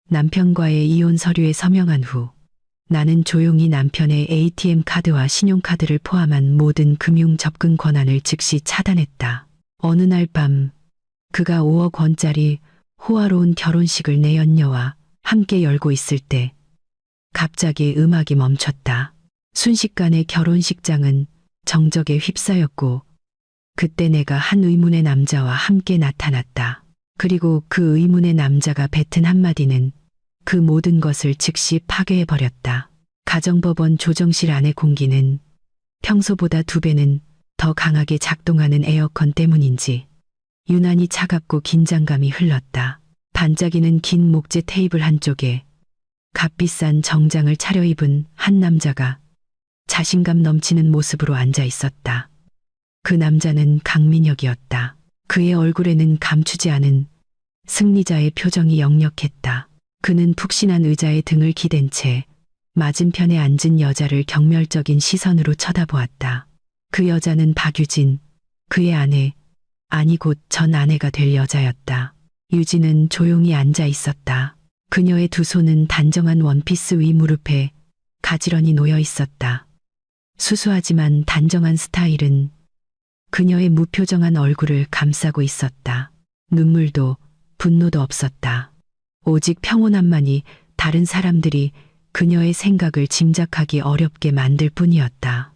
남편과의 이혼 서류에 서명한 후 나는 조용히 남편의 ATM 카드와 신용카드를 포함한 모든 금융 접근 권한을 즉시 차단했다. 어느 날 밤 그가 5억 원짜리 호화로운 결혼식을 내 연녀와 함께 열고 있을 때 갑자기 음악이 멈췄다. 순식간에 결혼식장은 정적에 휩싸였고 그때 내가 한 의문의 남자와 함께 나타났다. 그리고 그 의문의 남자가 뱉은 한마디는 그 모든 것을 즉시 파괴해버렸다. 가정법원 조정실 안의 공기는 평소보다 2배는 더 강하게 작동하는 에어컨 때문인지 유난히 차갑고 긴장감이 흘렀다. 반짝이는 긴 목재 테이블 한쪽에 값비싼 정장을 차려입은 한 남자가 자신감 넘치는 모습으로 앉아 있었다. 그 남자는 강민혁이었다. 그의 얼굴에는 감추지 않은 승리자의 표정이 역력했다. 그는 푹신한 의자에 등을 기댄 채 맞은편에 앉은 여자를 경멸적인 시선으로 쳐다보았다. 그 여자는 박유진, 그의 아내, 아니 곧 전 아내가 될 여자였다. 유진은 조용히 앉아 있었다. 그녀의 2 손은 단정한 원피스 위 무릎에 가지런히 놓여 있었다. 수수하지만 단정한 스타일은 그녀의 무표정한 얼굴을 감싸고 있었다. 눈물도 분노도 없었다. 오직 평온함만이 다른 사람들이 그녀의 생각을 짐작하기 어렵게 만들 뿐이었다.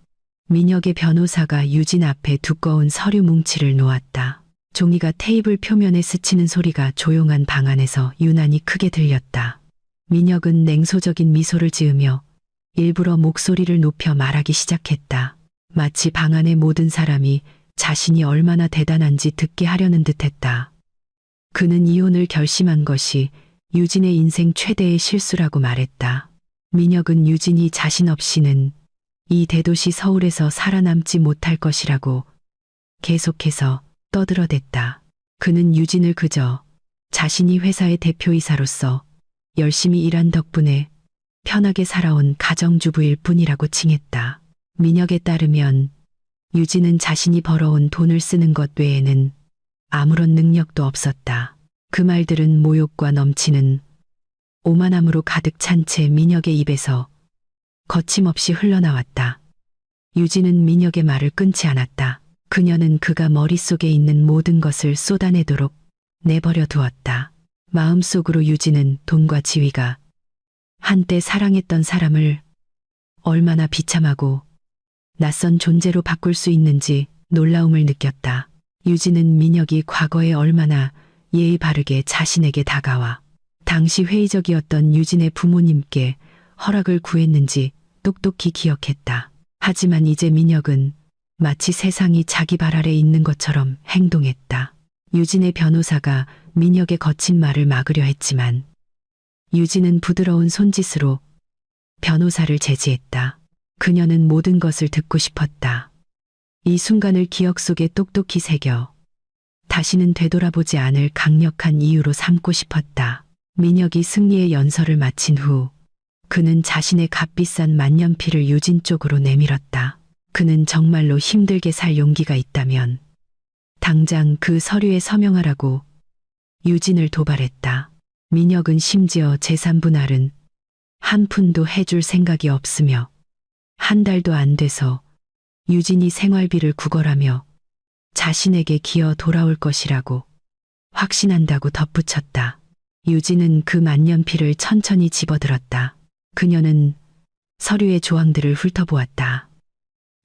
민혁의 변호사가 유진 앞에 두꺼운 서류 뭉치를 놓았다. 종이가 테이블 표면에 스치는 소리가 조용한 방 안에서 유난히 크게 들렸다. 민혁은 냉소적인 미소를 지으며 일부러 목소리를 높여 말하기 시작했다. 마치 방 안의 모든 사람이 자신이 얼마나 대단한지 듣게 하려는 듯했다. 그는 이혼을 결심한 것이 유진의 인생 최대의 실수라고 말했다. 민혁은 유진이 자신 없이는 이 대도시 서울에서 살아남지 못할 것이라고 계속해서 떠들어댔다. 그는 유진을 그저 자신이 회사의 대표이사로서 열심히 일한 덕분에 편하게 살아온 가정주부일 뿐이라고 칭했다. 민혁에 따르면 유진은 자신이 벌어온 돈을 쓰는 것 외에는 아무런 능력도 없었다. 그 말들은 모욕과 넘치는 오만함으로 가득 찬 채 민혁의 입에서 거침없이 흘러나왔다. 유진은 민혁의 말을 끊지 않았다. 그녀는 그가 머릿속에 있는 모든 것을 쏟아내도록 내버려 두었다. 마음속으로 유진은 돈과 지위가 한때 사랑했던 사람을 얼마나 비참하고 낯선 존재로 바꿀 수 있는지 놀라움을 느꼈다. 유진은 민혁이 과거에 얼마나 예의 바르게 자신에게 다가와 당시 회의적이었던 유진의 부모님께 허락을 구했는지 똑똑히 기억했다. 하지만 이제 민혁은 마치 세상이 자기 발 아래 있는 것처럼 행동했다. 유진의 변호사가 민혁의 거친 말을 막으려 했지만 유진은 부드러운 손짓으로 변호사를 제지했다. 그녀는 모든 것을 듣고 싶었다. 이 순간을 기억 속에 똑똑히 새겨 다시는 되돌아보지 않을 강력한 이유로 삼고 싶었다. 민혁이 승리의 연설을 마친 후 그는 자신의 값비싼 만년필을 유진 쪽으로 내밀었다. 그는 정말로 힘들게 살 용기가 있다면 당장 그 서류에 서명하라고 유진을 도발했다. 민혁은 심지어 재산 분할은 한 푼도 해줄 생각이 없으며 한 달도 안 돼서 유진이 생활비를 구걸하며 자신에게 기어 돌아올 것이라고 확신한다고 덧붙였다. 유진은 그 만년필을 천천히 집어들었다. 그녀는 서류의 조항들을 훑어보았다.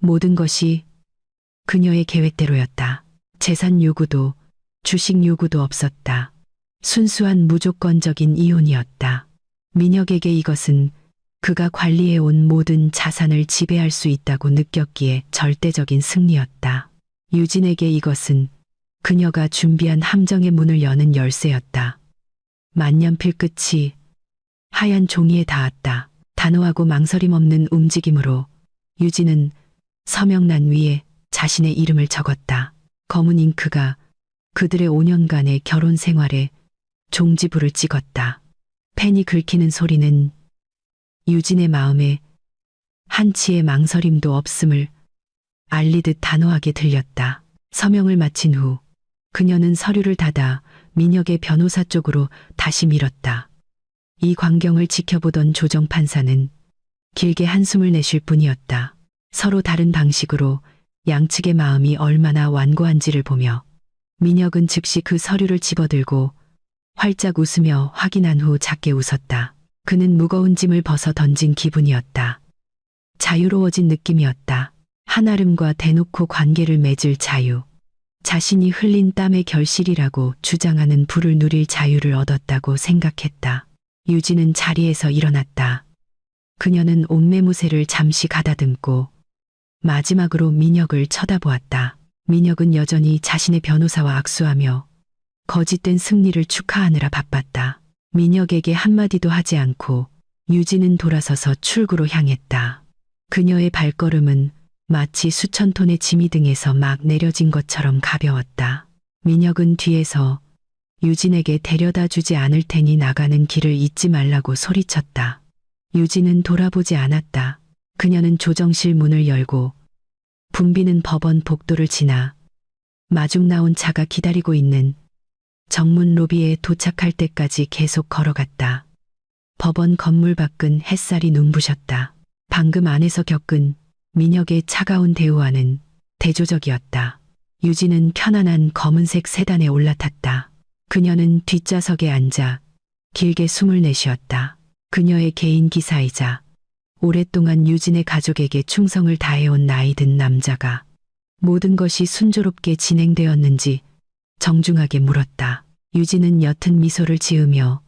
모든 것이 그녀의 계획대로였다. 재산 요구도 주식 요구도 없었다. 순수한 무조건적인 이혼이었다. 민혁에게 이것은 그가 관리해온 모든 자산을 지배할 수 있다고 느꼈기에 절대적인 승리였다. 유진에게 이것은 그녀가 준비한 함정의 문을 여는 열쇠였다. 만년필 끝이 하얀 종이에 닿았다. 단호하고 망설임 없는 움직임으로 유진은 서명란 위에 자신의 이름을 적었다. 검은 잉크가 그들의 5년간의 결혼 생활에 종지부를 찍었다. 펜이 긁히는 소리는 유진의 마음에 한치의 망설임도 없음을 알리듯 단호하게 들렸다. 서명을 마친 후 그녀는 서류를 닫아 민혁의 변호사 쪽으로 다시 밀었다. 이 광경을 지켜보던 조정 판사는 길게 한숨을 내쉴 뿐이었다. 서로 다른 방식으로 양측의 마음이 얼마나 완고한지를 보며 민혁은 즉시 그 서류를 집어들고 활짝 웃으며 확인한 후 작게 웃었다. 그는 무거운 짐을 벗어 던진 기분이었다. 자유로워진 느낌이었다. 한아름과 대놓고 관계를 맺을 자유. 자신이 흘린 땀의 결실이라고 주장하는 부를 누릴 자유를 얻었다고 생각했다. 유진은 자리에서 일어났다. 그녀는 옷매무새를 잠시 가다듬고 마지막으로 민혁을 쳐다보았다. 민혁은 여전히 자신의 변호사와 악수하며 거짓된 승리를 축하하느라 바빴다. 민혁에게 한마디도 하지 않고 유진은 돌아서서 출구로 향했다. 그녀의 발걸음은 마치 수천 톤의 짐이 등에서 막 내려진 것처럼 가벼웠다. 민혁은 뒤에서 유진에게 데려다 주지 않을 테니 나가는 길을 잊지 말라고 소리쳤다. 유진은 돌아보지 않았다. 그녀는 조정실 문을 열고 붐비는 법원 복도를 지나 마중 나온 차가 기다리고 있는 정문 로비에 도착할 때까지 계속 걸어갔다. 법원 건물 밖은 햇살이 눈부셨다. 방금 안에서 겪은 민혁의 차가운 대우와는 대조적이었다. 유진은 편안한 검은색 세단에 올라탔다. 그녀는 뒷좌석에 앉아 길게 숨을 내쉬었다. 그녀의 개인 기사이자 오랫동안 유진의 가족에게 충성을 다해온 나이든 남자가 모든 것이 순조롭게 진행되었는지 정중하게 물었다. 유진은 옅은 미소를 지으며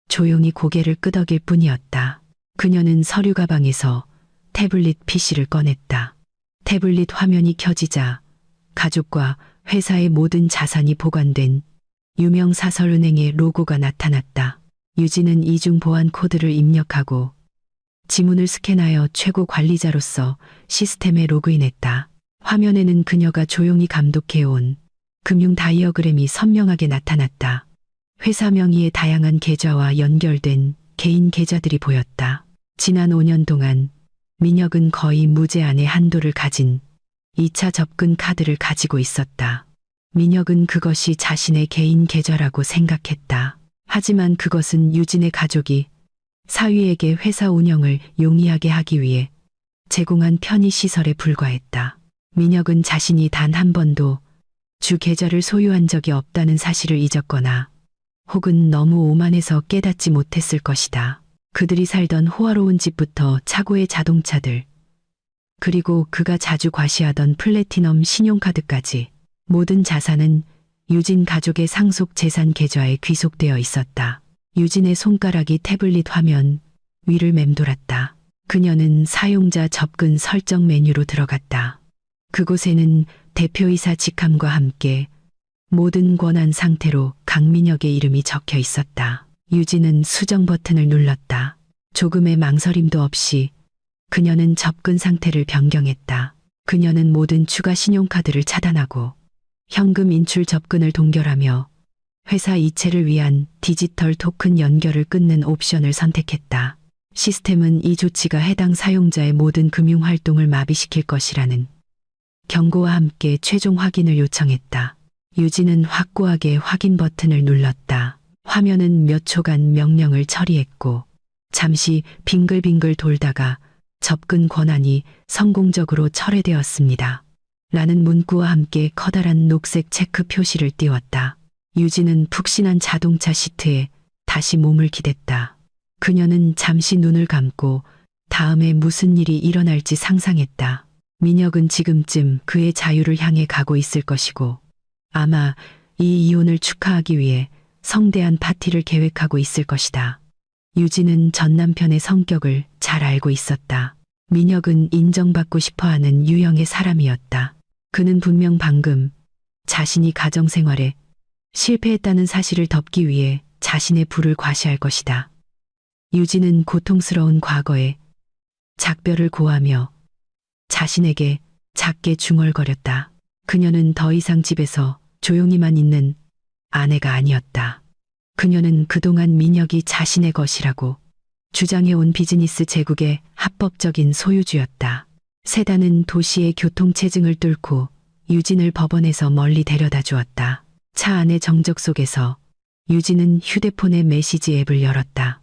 조용히 고개를 끄덕일 뿐이었다. 그녀는 서류 가방에서 태블릿 PC를 꺼냈다. 태블릿 화면이 켜지자 가족과 회사의 모든 자산이 보관된 유명사설은행의 로고가 나타났다. 유진은 이중 보안 코드를 입력하고 지문을 스캔하여 최고 관리자로서 시스템에 로그인했다. 화면에는 그녀가 조용히 감독해온 금융 다이어그램이 선명하게 나타났다. 회사 명의의 다양한 계좌와 연결된 개인 계좌들이 보였다. 지난 5년 동안 민혁은 거의 무제한의 한도를 가진 2차 접근 카드를 가지고 있었다. 민혁은 그것이 자신의 개인 계좌라고 생각했다. 하지만 그것은 유진의 가족이 사위에게 회사 운영을 용이하게 하기 위해 제공한 편의시설에 불과했다. 민혁은 자신이 단 한 번도 주 계좌를 소유한 적이 없다는 사실을 잊었거나 혹은 너무 오만해서 깨닫지 못했을 것이다. 그들이 살던 호화로운 집부터 차고의 자동차들, 그리고 그가 자주 과시하던 플래티넘 신용카드까지 모든 자산은 유진 가족의 상속 재산 계좌에 귀속되어 있었다. 유진의 손가락이 태블릿 화면 위를 맴돌았다. 그녀는 사용자 접근 설정 메뉴로 들어갔다. 그곳에는 대표이사 직함과 함께 모든 권한 상태로 강민혁의 이름이 적혀 있었다. 유진은 수정 버튼을 눌렀다. 조금의 망설임도 없이 그녀는 접근 상태를 변경했다. 그녀는 모든 추가 신용카드를 차단하고 현금 인출 접근을 동결하며 회사 이체를 위한 디지털 토큰 연결을 끊는 옵션을 선택했다. 시스템은 이 조치가 해당 사용자의 모든 금융 활동을 마비시킬 것이라는 경고와 함께 최종 확인을 요청했다. 유진은 확고하게 확인 버튼을 눌렀다. 화면은 몇 초간 명령을 처리했고 잠시 빙글빙글 돌다가 접근 권한이 성공적으로 철회되었습니다. 라는 문구와 함께 커다란 녹색 체크 표시를 띄웠다. 유진은 푹신한 자동차 시트에 다시 몸을 기댔다. 그녀는 잠시 눈을 감고 다음에 무슨 일이 일어날지 상상했다. 민혁은 지금쯤 그의 자유를 향해 가고 있을 것이고 아마 이 이혼을 축하하기 위해 성대한 파티를 계획하고 있을 것이다. 유진은 전 남편의 성격을 잘 알고 있었다. 민혁은 인정받고 싶어하는 유형의 사람이었다. 그는 분명 방금 자신이 가정생활에 실패했다는 사실을 덮기 위해 자신의 부를 과시할 것이다. 유진은 고통스러운 과거에 작별을 고하며 자신에게 작게 중얼거렸다. 그녀는 더 이상 집에서 조용히만 있는 아내가 아니었다. 그녀는 그동안 민혁이 자신의 것이라고 주장해온 비즈니스 제국의 합법적인 소유주였다. 세단은 도시의 교통체증을 뚫고 유진을 법원에서 멀리 데려다 주었다. 차 안의 정적 속에서 유진은 휴대폰의 메시지 앱을 열었다.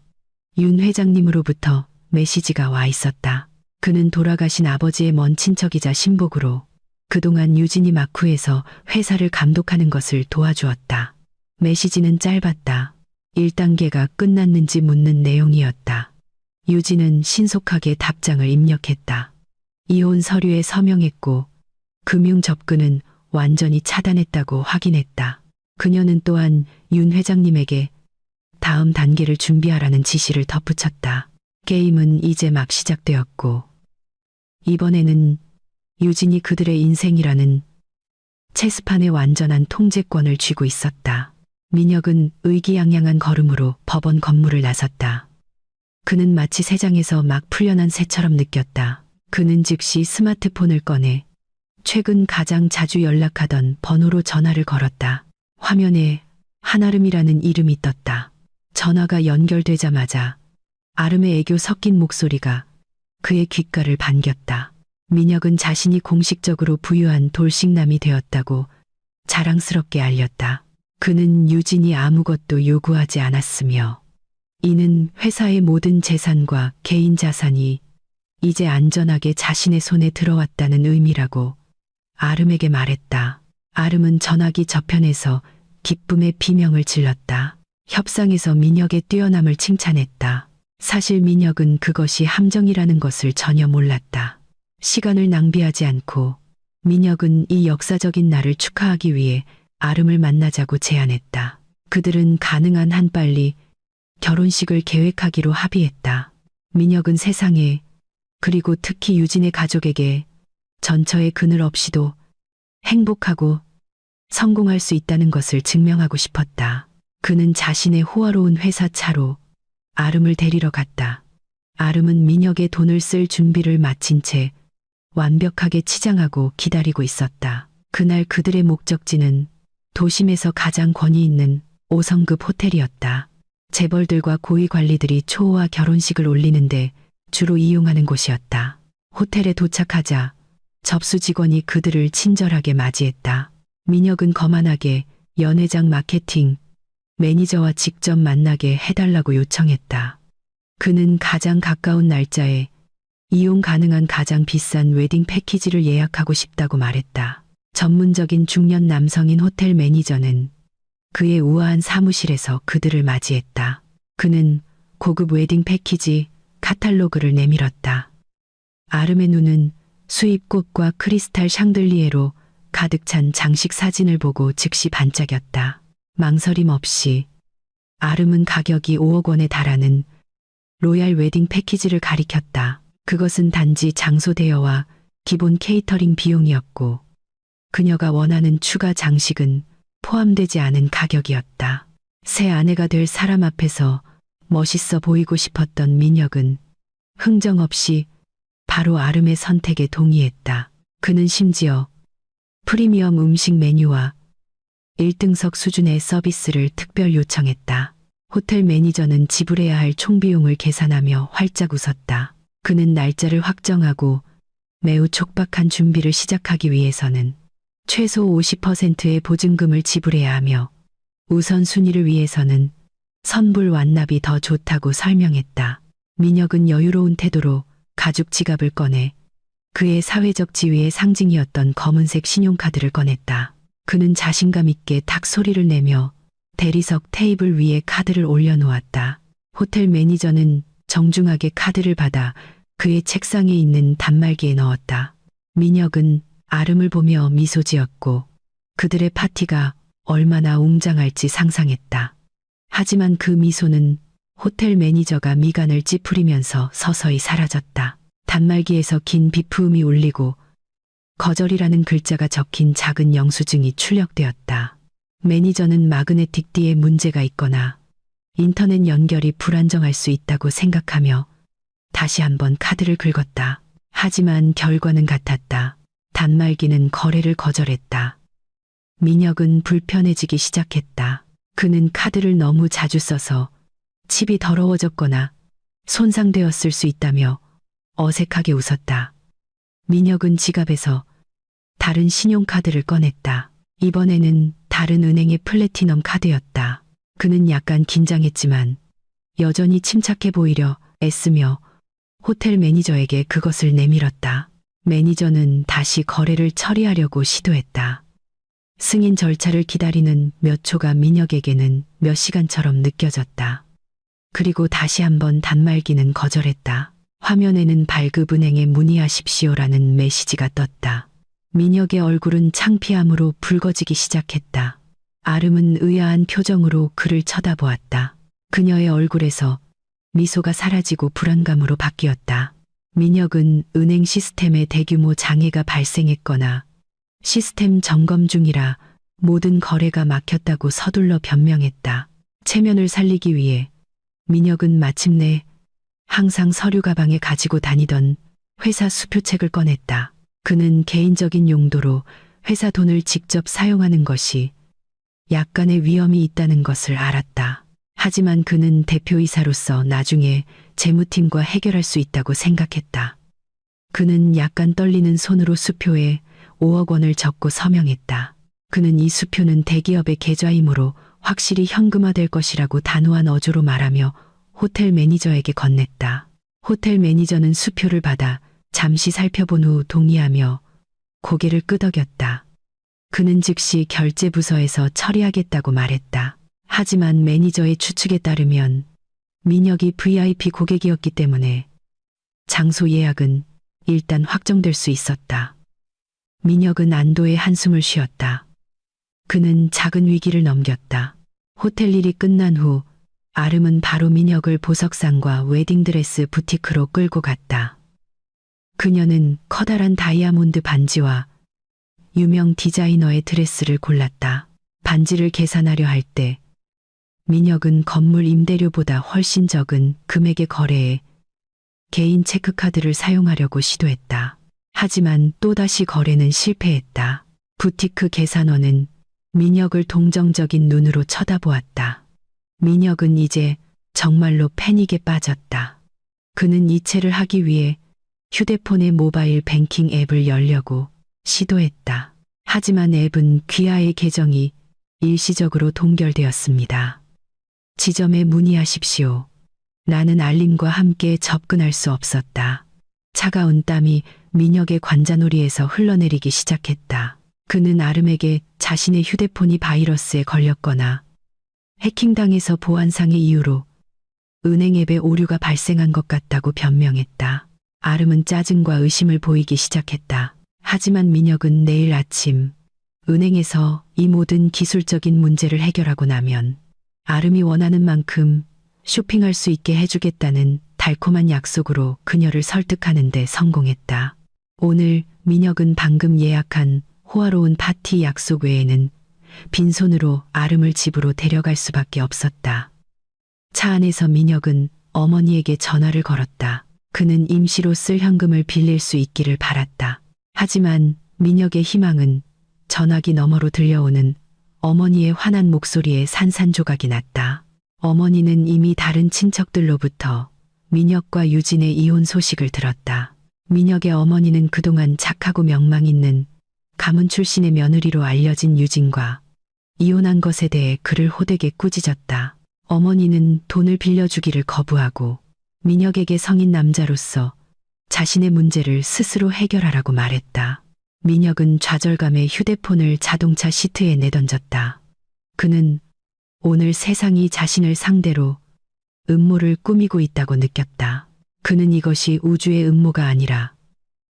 윤 회장님으로부터 메시지가 와 있었다. 그는 돌아가신 아버지의 먼 친척이자 신복으로 그동안 유진이 마쿠에서 회사를 감독하는 것을 도와주었다. 메시지는 짧았다. 1단계가 끝났는지 묻는 내용이었다. 유진은 신속하게 답장을 입력했다. 이혼 서류에 서명했고 금융 접근은 완전히 차단했다고 확인했다. 그녀는 또한 윤 회장님에게 다음 단계를 준비하라는 지시를 덧붙였다. 게임은 이제 막 시작되었고 이번에는 유진이 그들의 인생이라는 체스판의 완전한 통제권을 쥐고 있었다. 민혁은 의기양양한 걸음으로 법원 건물을 나섰다. 그는 마치 새장에서 막 풀려난 새처럼 느꼈다. 그는 즉시 스마트폰을 꺼내 최근 가장 자주 연락하던 번호로 전화를 걸었다. 화면에 한아름이라는 이름이 떴다. 전화가 연결되자마자 아름의 애교 섞인 목소리가 그의 귓가를 반겼다. 민혁은 자신이 공식적으로 부유한 돌싱남이 되었다고 자랑스럽게 알렸다. 그는 유진이 아무것도 요구하지 않았으며 이는 회사의 모든 재산과 개인 자산이 이제 안전하게 자신의 손에 들어왔다는 의미라고 아름에게 말했다. 아름은 전화기 저편에서 기쁨의 비명을 질렀다. 협상에서 민혁의 뛰어남을 칭찬했다. 사실 민혁은 그것이 함정이라는 것을 전혀 몰랐다. 시간을 낭비하지 않고 민혁은 이 역사적인 날을 축하하기 위해 아름을 만나자고 제안했다. 그들은 가능한 한 빨리 결혼식을 계획하기로 합의했다. 민혁은 세상에 그리고 특히 유진의 가족에게 전처의 그늘 없이도 행복하고 성공할 수 있다는 것을 증명하고 싶었다. 그는 자신의 호화로운 회사 차로 아름을 데리러 갔다. 아름은 민혁의 돈을 쓸 준비를 마친 채 완벽하게 치장하고 기다리고 있었다. 그날 그들의 목적지는 도심에서 가장 권위 있는 5성급 호텔이었다. 재벌들과 고위 관리들이 초호화 결혼식을 올리는데 주로 이용하는 곳이었다. 호텔에 도착하자 접수 직원이 그들을 친절하게 맞이했다. 민혁은 거만하게 연회장 마케팅 매니저와 직접 만나게 해달라고 요청했다. 그는 가장 가까운 날짜에 이용 가능한 가장 비싼 웨딩 패키지를 예약하고 싶다고 말했다. 전문적인 중년 남성인 호텔 매니저는 그의 우아한 사무실에서 그들을 맞이했다. 그는 고급 웨딩 패키지 카탈로그를 내밀었다. 아름의 눈은 수입꽃과 크리스탈 샹들리에로 가득 찬 장식 사진을 보고 즉시 반짝였다. 망설임 없이 아름은 가격이 5억 원에 달하는 로얄 웨딩 패키지를 가리켰다. 그것은 단지 장소 대여와 기본 케이터링 비용이었고 그녀가 원하는 추가 장식은 포함되지 않은 가격이었다. 새 아내가 될 사람 앞에서 멋있어 보이고 싶었던 민혁은 흥정 없이 바로 아름의 선택에 동의했다. 그는 심지어 프리미엄 음식 메뉴와 1등석 수준의 서비스를 특별 요청했다. 호텔 매니저는 지불해야 할 총 비용을 계산하며 활짝 웃었다. 그는 날짜를 확정하고 매우 촉박한 준비를 시작하기 위해서는 최소 50%의 보증금을 지불해야 하며 우선순위를 위해서는 선불 완납이 더 좋다고 설명했다. 민혁은 여유로운 태도로 가죽 지갑을 꺼내 그의 사회적 지위의 상징이었던 검은색 신용카드를 꺼냈다. 그는 자신감 있게 탁 소리를 내며 대리석 테이블 위에 카드를 올려놓았다. 호텔 매니저는 정중하게 카드를 받아 그의 책상에 있는 단말기에 넣었다. 민혁은 아름을 보며 미소 지었고 그들의 파티가 얼마나 웅장할지 상상했다. 하지만 그 미소는 호텔 매니저가 미간을 찌푸리면서 서서히 사라졌다. 단말기에서 긴 비프음이 울리고 거절이라는 글자가 적힌 작은 영수증이 출력되었다. 매니저는 마그네틱 D에 문제가 있거나 인터넷 연결이 불안정할 수 있다고 생각하며 다시 한번 카드를 긁었다. 하지만 결과는 같았다. 단말기는 거래를 거절했다. 민혁은 불편해지기 시작했다. 그는 카드를 너무 자주 써서 칩이 더러워졌거나 손상되었을 수 있다며 어색하게 웃었다. 민혁은 지갑에서 다른 신용카드를 꺼냈다. 이번에는 다른 은행의 플래티넘 카드였다. 그는 약간 긴장했지만 여전히 침착해 보이려 애쓰며 호텔 매니저에게 그것을 내밀었다. 매니저는 다시 거래를 처리하려고 시도했다. 승인 절차를 기다리는 몇 초가 민혁에게는 몇 시간처럼 느껴졌다. 그리고 다시 한번 단말기는 거절했다. 화면에는 발급은행에 문의하십시오라는 메시지가 떴다. 민혁의 얼굴은 창피함으로 붉어지기 시작했다. 아름은 의아한 표정으로 그를 쳐다보았다. 그녀의 얼굴에서 미소가 사라지고 불안감으로 바뀌었다. 민혁은 은행 시스템에 대규모 장애가 발생했거나 시스템 점검 중이라 모든 거래가 막혔다고 서둘러 변명했다. 체면을 살리기 위해 민혁은 마침내 항상 서류 가방에 가지고 다니던 회사 수표책을 꺼냈다. 그는 개인적인 용도로 회사 돈을 직접 사용하는 것이 약간의 위험이 있다는 것을 알았다. 하지만 그는 대표이사로서 나중에 재무팀과 해결할 수 있다고 생각했다. 그는 약간 떨리는 손으로 수표에 5억 원을 적고 서명했다. 그는 이 수표는 대기업의 계좌이므로 확실히 현금화될 것이라고 단호한 어조로 말하며 호텔 매니저에게 건넸다. 호텔 매니저는 수표를 받아 잠시 살펴본 후 동의하며 고개를 끄덕였다. 그는 즉시 결제 부서에서 처리하겠다고 말했다. 하지만 매니저의 추측에 따르면 민혁이 VIP 고객이었기 때문에 장소 예약은 일단 확정될 수 있었다. 민혁은 안도의 한숨을 쉬었다. 그는 작은 위기를 넘겼다. 호텔 일이 끝난 후 아름은 바로 민혁을 보석상과 웨딩드레스 부티크로 끌고 갔다. 그녀는 커다란 다이아몬드 반지와 유명 디자이너의 드레스를 골랐다. 반지를 계산하려 할 때 민혁은 건물 임대료보다 훨씬 적은 금액의 거래에 개인 체크카드를 사용하려고 시도했다. 하지만 또다시 거래는 실패했다. 부티크 계산원은 민혁을 동정적인 눈으로 쳐다보았다. 민혁은 이제 정말로 패닉에 빠졌다. 그는 이체를 하기 위해 휴대폰의 모바일 뱅킹 앱을 열려고 시도했다. 하지만 앱은 귀하의 계정이 일시적으로 동결되었습니다. 지점에 문의하십시오. 나는 알림과 함께 접근할 수 없었다. 차가운 땀이 민혁의 관자놀이에서 흘러내리기 시작했다. 그는 아름에게 자신의 휴대폰이 바이러스에 걸렸거나 해킹당해서 보안상의 이유로 은행 앱에 오류가 발생한 것 같다고 변명했다. 아름은 짜증과 의심을 보이기 시작했다. 하지만 민혁은 내일 아침 은행에서 이 모든 기술적인 문제를 해결하고 나면 아름이 원하는 만큼 쇼핑할 수 있게 해주겠다는 달콤한 약속으로 그녀를 설득하는 데 성공했다. 오늘 민혁은 방금 예약한 호화로운 파티 약속 외에는 빈손으로 아름을 집으로 데려갈 수밖에 없었다. 차 안에서 민혁은 어머니에게 전화를 걸었다. 그는 임시로 쓸 현금을 빌릴 수 있기를 바랐다. 하지만 민혁의 희망은 전화기 너머로 들려오는 어머니의 화난 목소리에 산산조각이 났다. 어머니는 이미 다른 친척들로부터 민혁과 유진의 이혼 소식을 들었다. 민혁의 어머니는 그동안 착하고 명망 있는 가문 출신의 며느리로 알려진 유진과 이혼한 것에 대해 그를 호되게 꾸짖었다. 어머니는 돈을 빌려주기를 거부하고 민혁에게 성인 남자로서 자신의 문제를 스스로 해결하라고 말했다. 민혁은 좌절감에 휴대폰을 자동차 시트에 내던졌다. 그는 오늘 세상이 자신을 상대로 음모를 꾸미고 있다고 느꼈다. 그는 이것이 우주의 음모가 아니라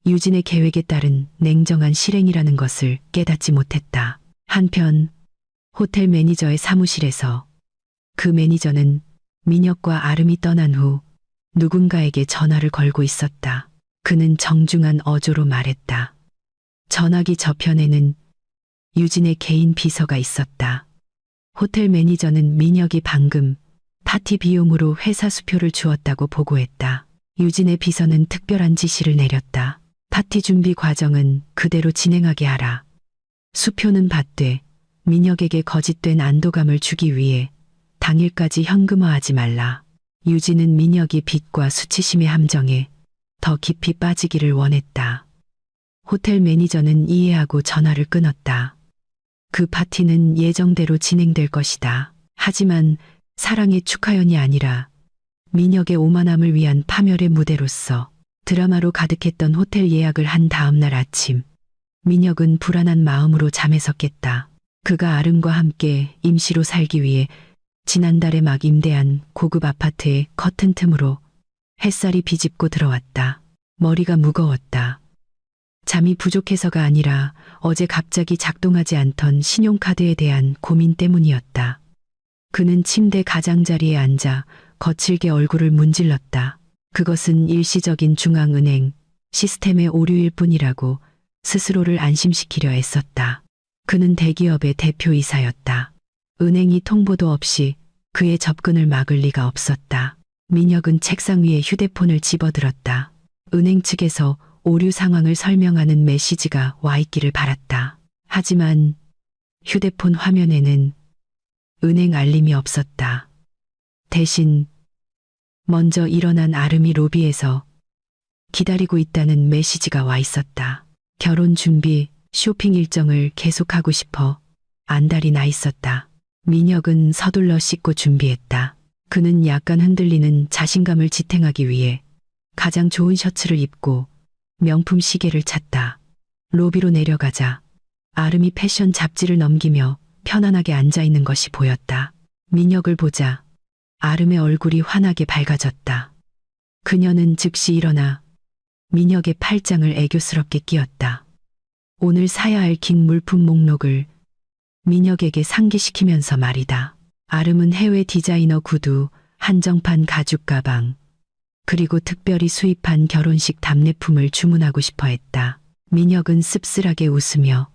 유진의 계획에 따른 냉정한 실행이라는 것을 깨닫지 못했다. 한편 호텔 매니저의 사무실에서 그 매니저는 민혁과 아름이 떠난 후 누군가에게 전화를 걸고 있었다. 그는 정중한 어조로 말했다. 전화기 저편에는 유진의 개인 비서가 있었다. 호텔 매니저는 민혁이 방금 파티 비용으로 회사 수표를 주었다고 보고했다. 유진의 비서는 특별한 지시를 내렸다. 파티 준비 과정은 그대로 진행하게 하라. 수표는 받되 민혁에게 거짓된 안도감을 주기 위해 당일까지 현금화하지 말라. 유진은 민혁이 빚과 수치심의 함정에 더 깊이 빠지기를 원했다. 호텔 매니저는 이해하고 전화를 끊었다. 그 파티는 예정대로 진행될 것이다. 하지만 사랑의 축하연이 아니라 민혁의 오만함을 위한 파멸의 무대로서 드라마로 가득했던 호텔 예약을 한 다음 날 아침, 민혁은 불안한 마음으로 잠에서 깼다. 그가 아름과 함께 임시로 살기 위해 지난달에 막 임대한 고급 아파트의 커튼 틈으로 햇살이 비집고 들어왔다. 머리가 무거웠다. 잠이 부족해서가 아니라 어제 갑자기 작동하지 않던 신용카드에 대한 고민 때문이었다. 그는 침대 가장자리에 앉아 거칠게 얼굴을 문질렀다. 그것은 일시적인 중앙은행 시스템의 오류일 뿐이라고 스스로를 안심시키려 애썼다. 그는 대기업의 대표이사였다. 은행이 통보도 없이 그의 접근을 막을 리가 없었다. 민혁은 책상 위에 휴대폰을 집어들었다. 은행 측에서 오류 상황을 설명하는 메시지가 와 있기를 바랐다. 하지만 휴대폰 화면에는 은행 알림이 없었다. 대신 먼저 일어난 아름이 로비에서 기다리고 있다는 메시지가 와 있었다. 결혼 준비, 쇼핑 일정을 계속하고 싶어 안달이 나 있었다. 민혁은 서둘러 씻고 준비했다. 그는 약간 흔들리는 자신감을 지탱하기 위해 가장 좋은 셔츠를 입고 명품 시계를 찼다. 로비로 내려가자 아름이 패션 잡지를 넘기며 편안하게 앉아 있는 것이 보였다. 민혁을 보자 아름의 얼굴이 환하게 밝아졌다. 그녀는 즉시 일어나 민혁의 팔짱을 애교스럽게 끼웠다. 오늘 사야 할 긴 물품 목록을 민혁에게 상기시키면서 말이다. 아름은 해외 디자이너 구두, 한정판 가죽 가방, 그리고 특별히 수입한 결혼식 답례품을 주문하고 싶어 했다. 민혁은 씁쓸하게 웃으며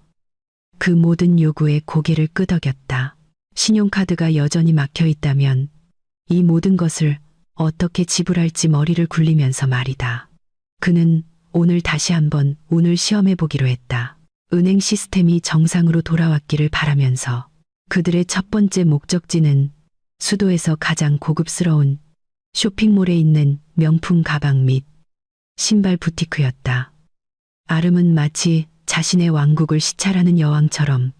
그 모든 요구에 고개를 끄덕였다. 신용카드가 여전히 막혀 있다면 이 모든 것을 어떻게 지불할지 머리를 굴리면서 말이다. 그는 오늘 다시 한번 운을 시험해 보기로 했다. 은행 시스템이 정상으로 돌아왔기를 바라면서 그들의 첫 번째 목적지는 수도에서 가장 고급스러운 쇼핑몰에 있는 명품 가방 및 신발 부티크였다. 아름은 마치 자신의 왕국을 시찰하는 여왕처럼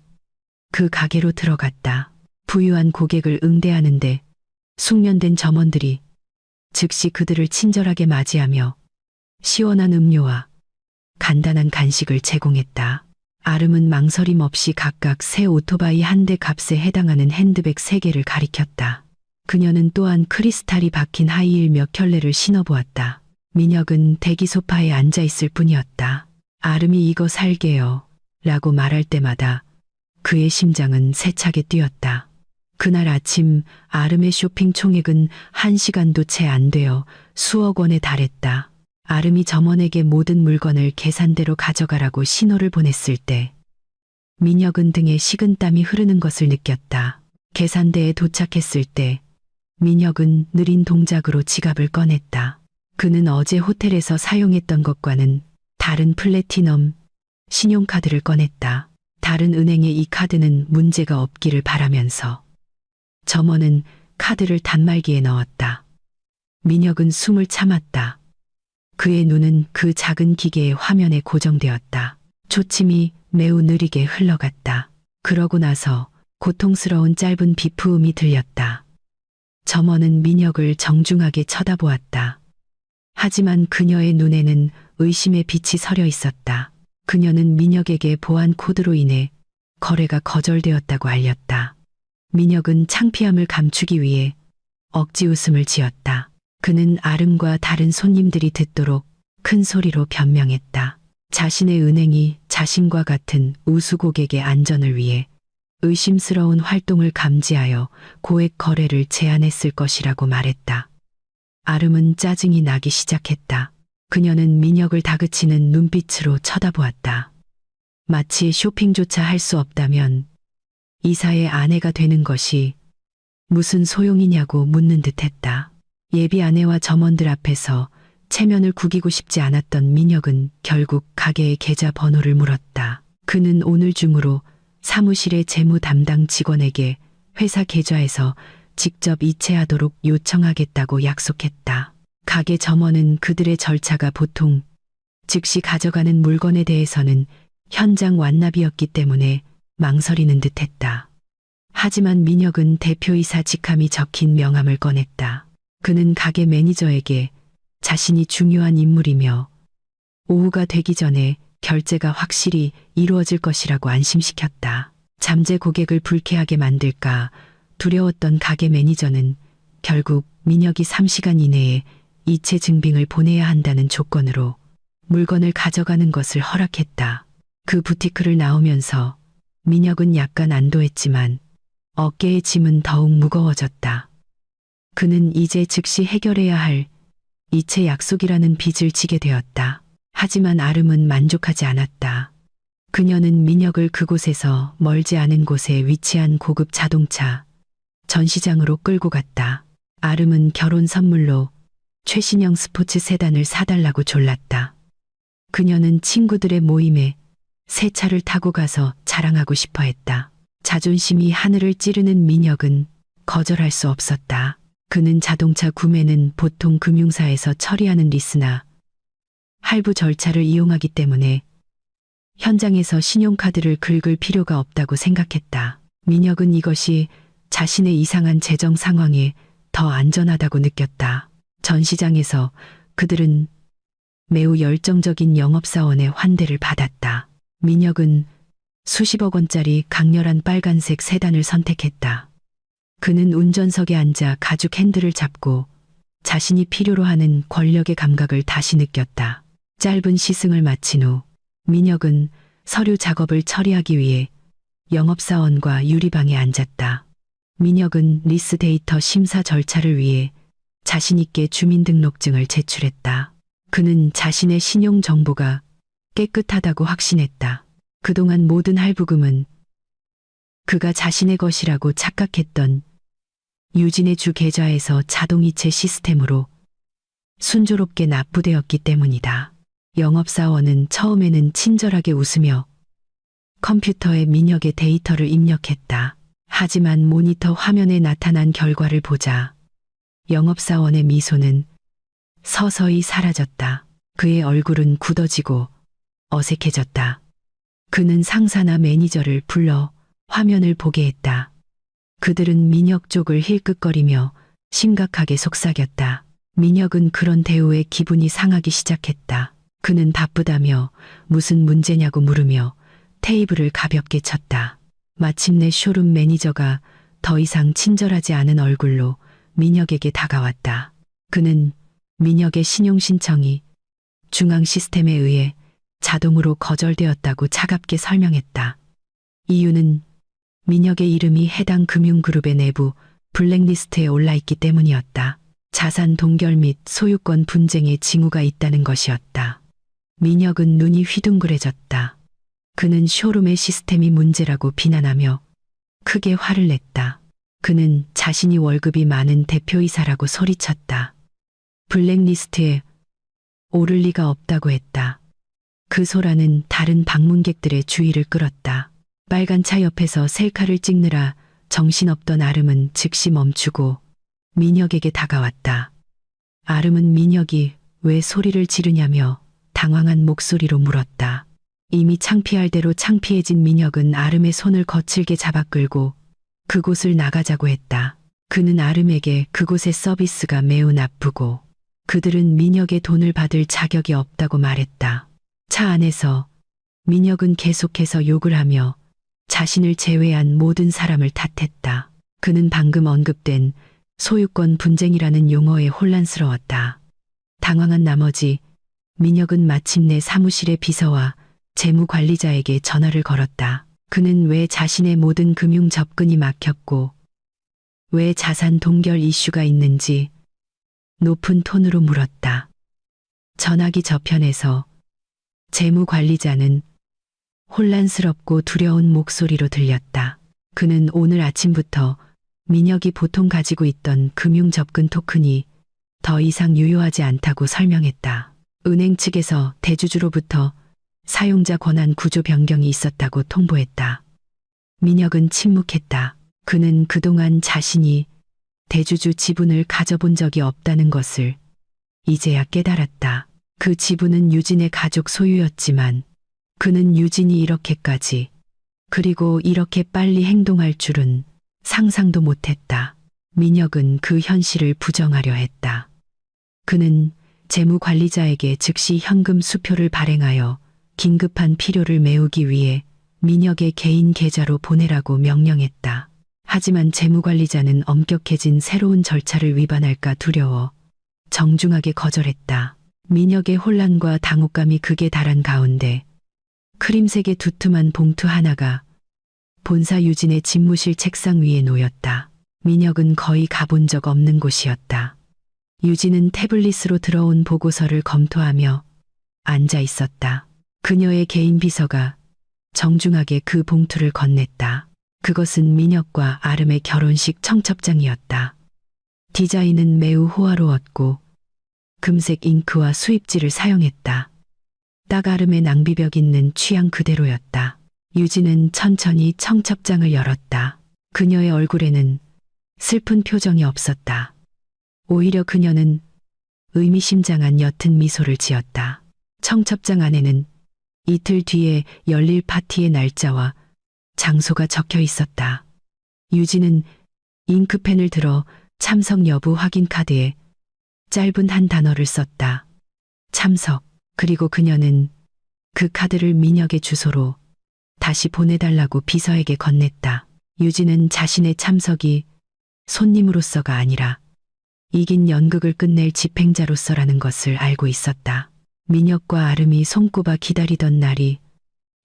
그 가게로 들어갔다. 부유한 고객을 응대하는데 숙련된 점원들이 즉시 그들을 친절하게 맞이하며 시원한 음료와 간단한 간식을 제공했다. 아름은 망설임 없이 각각 새 오토바이 한 대 값에 해당하는 핸드백 3개를 가리켰다. 그녀는 또한 크리스탈이 박힌 하이힐 몇 켤레를 신어보았다. 민혁은 대기 소파에 앉아 있을 뿐이었다. 아름이 이거 살게요 라고 말할 때마다 그의 심장은 세차게 뛰었다. 그날 아침 아름의 쇼핑 총액은 1시간도 채 안 되어 수억 원에 달했다. 아름이 점원에게 모든 물건을 계산대로 가져가라고 신호를 보냈을 때 민혁은 등에 식은땀이 흐르는 것을 느꼈다. 계산대에 도착했을 때 민혁은 느린 동작으로 지갑을 꺼냈다. 그는 어제 호텔에서 사용했던 것과는 다른 플래티넘 신용카드를 꺼냈다. 다른 은행의 이 카드는 문제가 없기를 바라면서 점원은 카드를 단말기에 넣었다. 민혁은 숨을 참았다. 그의 눈은 그 작은 기계의 화면에 고정되었다. 초침이 매우 느리게 흘러갔다. 그러고 나서 고통스러운 짧은 비프음이 들렸다. 점원은 민혁을 정중하게 쳐다보았다. 하지만 그녀의 눈에는 의심의 빛이 서려 있었다. 그녀는 민혁에게 보안 코드로 인해 거래가 거절되었다고 알렸다. 민혁은 창피함을 감추기 위해 억지 웃음을 지었다. 그는 아름과 다른 손님들이 듣도록 큰 소리로 변명했다. 자신의 은행이 자신과 같은 우수 고객의 안전을 위해 의심스러운 활동을 감지하여 고액 거래를 제한했을 것이라고 말했다. 아름은 짜증이 나기 시작했다. 그녀는 민혁을 다그치는 눈빛으로 쳐다보았다. 마치 쇼핑조차 할 수 없다면 이사의 아내가 되는 것이 무슨 소용이냐고 묻는 듯했다. 예비 아내와 점원들 앞에서 체면을 구기고 싶지 않았던 민혁은 결국 가게의 계좌 번호를 물었다. 그는 오늘 중으로 사무실의 재무 담당 직원에게 회사 계좌에서 직접 이체하도록 요청하겠다고 약속했다. 가게 점원은 그들의 절차가 보통 즉시 가져가는 물건에 대해서는 현장 완납이었기 때문에 망설이는 듯했다. 하지만 민혁은 대표이사 직함이 적힌 명함을 꺼냈다. 그는 가게 매니저에게 자신이 중요한 인물이며 오후가 되기 전에 결제가 확실히 이루어질 것이라고 안심시켰다. 잠재 고객을 불쾌하게 만들까 두려웠던 가게 매니저는 결국 민혁이 3시간 이내에 이체 증빙을 보내야 한다는 조건으로 물건을 가져가는 것을 허락했다. 그 부티크를 나오면서 민혁은 약간 안도했지만 어깨의 짐은 더욱 무거워졌다. 그는 이제 즉시 해결해야 할 이체 약속이라는 빚을 지게 되었다. 하지만 아름은 만족하지 않았다. 그녀는 민혁을 그곳에서 멀지 않은 곳에 위치한 고급 자동차 전시장으로 끌고 갔다. 아름은 결혼 선물로 최신형 스포츠 세단을 사달라고 졸랐다. 그녀는 친구들의 모임에 새 차를 타고 가서 자랑하고 싶어 했다. 자존심이 하늘을 찌르는 민혁은 거절할 수 없었다. 그는 자동차 구매는 보통 금융사에서 처리하는 리스나 할부 절차를 이용하기 때문에 현장에서 신용카드를 긁을 필요가 없다고 생각했다. 민혁은 이것이 자신의 이상한 재정 상황에 더 안전하다고 느꼈다. 전시장에서 그들은 매우 열정적인 영업사원의 환대를 받았다. 민혁은 수십억 원짜리 강렬한 빨간색 세단을 선택했다. 그는 운전석에 앉아 가죽 핸들을 잡고 자신이 필요로 하는 권력의 감각을 다시 느꼈다. 짧은 시승을 마친 후 민혁은 서류 작업을 처리하기 위해 영업사원과 유리방에 앉았다. 민혁은 리스 데이터 심사 절차를 위해 자신 있게 주민등록증을 제출했다. 그는 자신의 신용 정보가 깨끗하다고 확신했다. 그동안 모든 할부금은 그가 자신의 것이라고 착각했던 유진의 주 계좌에서 자동이체 시스템으로 순조롭게 납부되었기 때문이다. 영업사원은 처음에는 친절하게 웃으며 컴퓨터에 민혁의 데이터를 입력했다. 하지만 모니터 화면에 나타난 결과를 보자 영업사원의 미소는 서서히 사라졌다. 그의 얼굴은 굳어지고 어색해졌다. 그는 상사나 매니저를 불러 화면을 보게 했다. 그들은 민혁 쪽을 힐끗거리며 심각하게 속삭였다. 민혁은 그런 대우에 기분이 상하기 시작했다. 그는 바쁘다며 무슨 문제냐고 물으며 테이블을 가볍게 쳤다. 마침내 쇼룸 매니저가 더 이상 친절하지 않은 얼굴로 민혁에게 다가왔다. 그는 민혁의 신용 신청이 중앙 시스템에 의해 자동으로 거절되었다고 차갑게 설명했다. 이유는 민혁의 이름이 해당 금융그룹의 내부 블랙리스트에 올라있기 때문이었다. 자산 동결 및 소유권 분쟁의 징후가 있다는 것이었다. 민혁은 눈이 휘둥그레졌다. 그는 쇼룸의 시스템이 문제라고 비난하며 크게 화를 냈다. 그는 자신이 월급이 많은 대표이사라고 소리쳤다. 블랙리스트에 오를 리가 없다고 했다. 그 소라는 다른 방문객들의 주의를 끌었다. 빨간 차 옆에서 셀카를 찍느라 정신없던 아름은 즉시 멈추고 민혁에게 다가왔다. 아름은 민혁이 왜 소리를 지르냐며 당황한 목소리로 물었다. 이미 창피할 대로 창피해진 민혁은 아름의 손을 거칠게 잡아 끌고 그곳을 나가자고 했다. 그는 아름에게 그곳의 서비스가 매우 나쁘고 그들은 민혁의 돈을 받을 자격이 없다고 말했다. 차 안에서 민혁은 계속해서 욕을 하며 자신을 제외한 모든 사람을 탓했다. 그는 방금 언급된 소유권 분쟁이라는 용어에 혼란스러웠다. 당황한 나머지 민혁은 마침내 사무실의 비서와 재무관리자에게 전화를 걸었다. 그는 왜 자신의 모든 금융 접근이 막혔고 왜 자산 동결 이슈가 있는지 높은 톤으로 물었다. 전화기 저편에서 재무관리자는 혼란스럽고 두려운 목소리로 들렸다. 그는 오늘 아침부터 민혁이 보통 가지고 있던 금융 접근 토큰이 더 이상 유효하지 않다고 설명했다. 은행 측에서 대주주로부터 사용자 권한 구조 변경이 있었다고 통보했다. 민혁은 침묵했다. 그는 그동안 자신이 대주주 지분을 가져본 적이 없다는 것을 이제야 깨달았다. 그 지분은 유진의 가족 소유였지만 그는 유진이 이렇게까지 그리고 이렇게 빨리 행동할 줄은 상상도 못했다. 민혁은 그 현실을 부정하려 했다. 그는 재무관리자에게 즉시 현금 수표를 발행하여 긴급한 필요를 메우기 위해 민혁의 개인 계좌로 보내라고 명령했다. 하지만 재무관리자는 엄격해진 새로운 절차를 위반할까 두려워 정중하게 거절했다. 민혁의 혼란과 당혹감이 극에 달한 가운데 크림색의 두툼한 봉투 하나가 본사 유진의 집무실 책상 위에 놓였다. 민혁은 거의 가본 적 없는 곳이었다. 유진은 태블릿으로 들어온 보고서를 검토하며 앉아 있었다. 그녀의 개인 비서가 정중하게 그 봉투를 건넸다. 그것은 민혁과 아름의 결혼식 청첩장이었다. 디자인은 매우 호화로웠고 금색 잉크와 수입지를 사용했다. 딱 아름의 낭비벽 있는 취향 그대로였다. 유진은 천천히 청첩장을 열었다. 그녀의 얼굴에는 슬픈 표정이 없었다. 오히려 그녀는 의미심장한 옅은 미소를 지었다. 청첩장 안에는 이틀 뒤에 열릴 파티의 날짜와 장소가 적혀 있었다. 유진은 잉크펜을 들어 참석 여부 확인 카드에 짧은 한 단어를 썼다. 참석. 그리고 그녀는 그 카드를 민혁의 주소로 다시 보내달라고 비서에게 건넸다. 유진은 자신의 참석이 손님으로서가 아니라 이긴 연극을 끝낼 집행자로서라는 것을 알고 있었다. 민혁과 아름이 손꼽아 기다리던 날이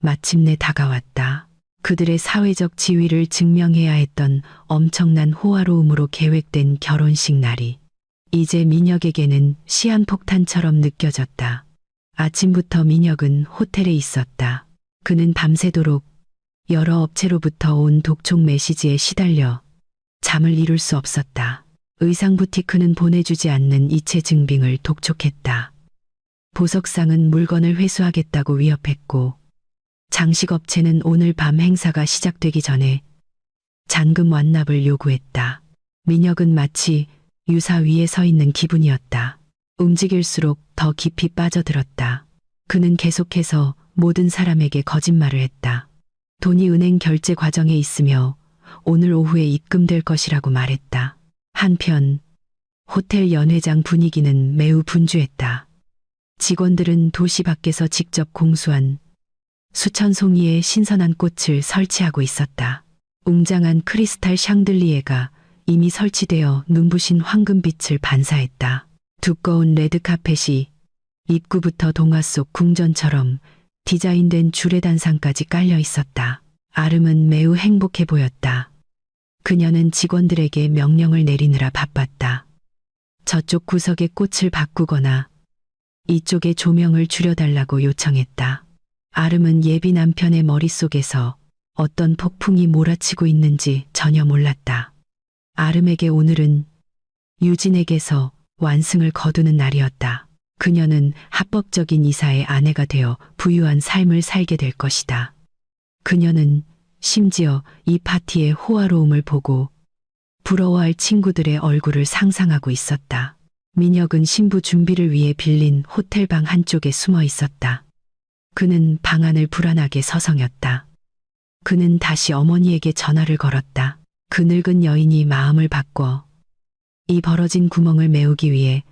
마침내 다가왔다. 그들의 사회적 지위를 증명해야 했던 엄청난 호화로움으로 계획된 결혼식 날이 이제 민혁에게는 시한폭탄처럼 느껴졌다. 아침부터 민혁은 호텔에 있었다. 그는 밤새도록 여러 업체로부터 온 독촉 메시지에 시달려 잠을 이룰 수 없었다. 의상 부티크는 보내주지 않는 이체 증빙을 독촉했다. 보석상은 물건을 회수하겠다고 위협했고 장식업체는 오늘 밤 행사가 시작되기 전에 잔금 완납을 요구했다. 민혁은 마치 유사 위에 서 있는 기분이었다. 움직일수록 더 깊이 빠져들었다. 그는 계속해서 모든 사람에게 거짓말을 했다. 돈이 은행 결제 과정에 있으며 오늘 오후에 입금될 것이라고 말했다. 한편 호텔 연회장 분위기는 매우 분주했다. 직원들은 도시 밖에서 직접 공수한 수천 송이의 신선한 꽃을 설치하고 있었다. 웅장한 크리스탈 샹들리에가 이미 설치되어 눈부신 황금빛을 반사했다. 두꺼운 레드카펫이 입구부터 동화 속 궁전처럼 디자인된 주례단상까지 깔려 있었다. 아름은 매우 행복해 보였다. 그녀는 직원들에게 명령을 내리느라 바빴다. 저쪽 구석의 꽃을 바꾸거나 이쪽의 조명을 줄여달라고 요청했다. 아름은 예비 남편의 머릿속에서 어떤 폭풍이 몰아치고 있는지 전혀 몰랐다. 아름에게 오늘은 유진에게서 완승을 거두는 날이었다. 그녀는 합법적인 이사의 아내가 되어 부유한 삶을 살게 될 것이다. 그녀는 심지어 이 파티의 호화로움을 보고 부러워할 친구들의 얼굴을 상상하고 있었다. 민혁은 신부 준비를 위해 빌린 호텔방 한쪽에 숨어 있었다. 그는 방 안을 불안하게 서성였다. 그는 다시 어머니에게 전화를 걸었다. 그 늙은 여인이 마음을 바꿔 이 벌어진 구멍을 메우기 위해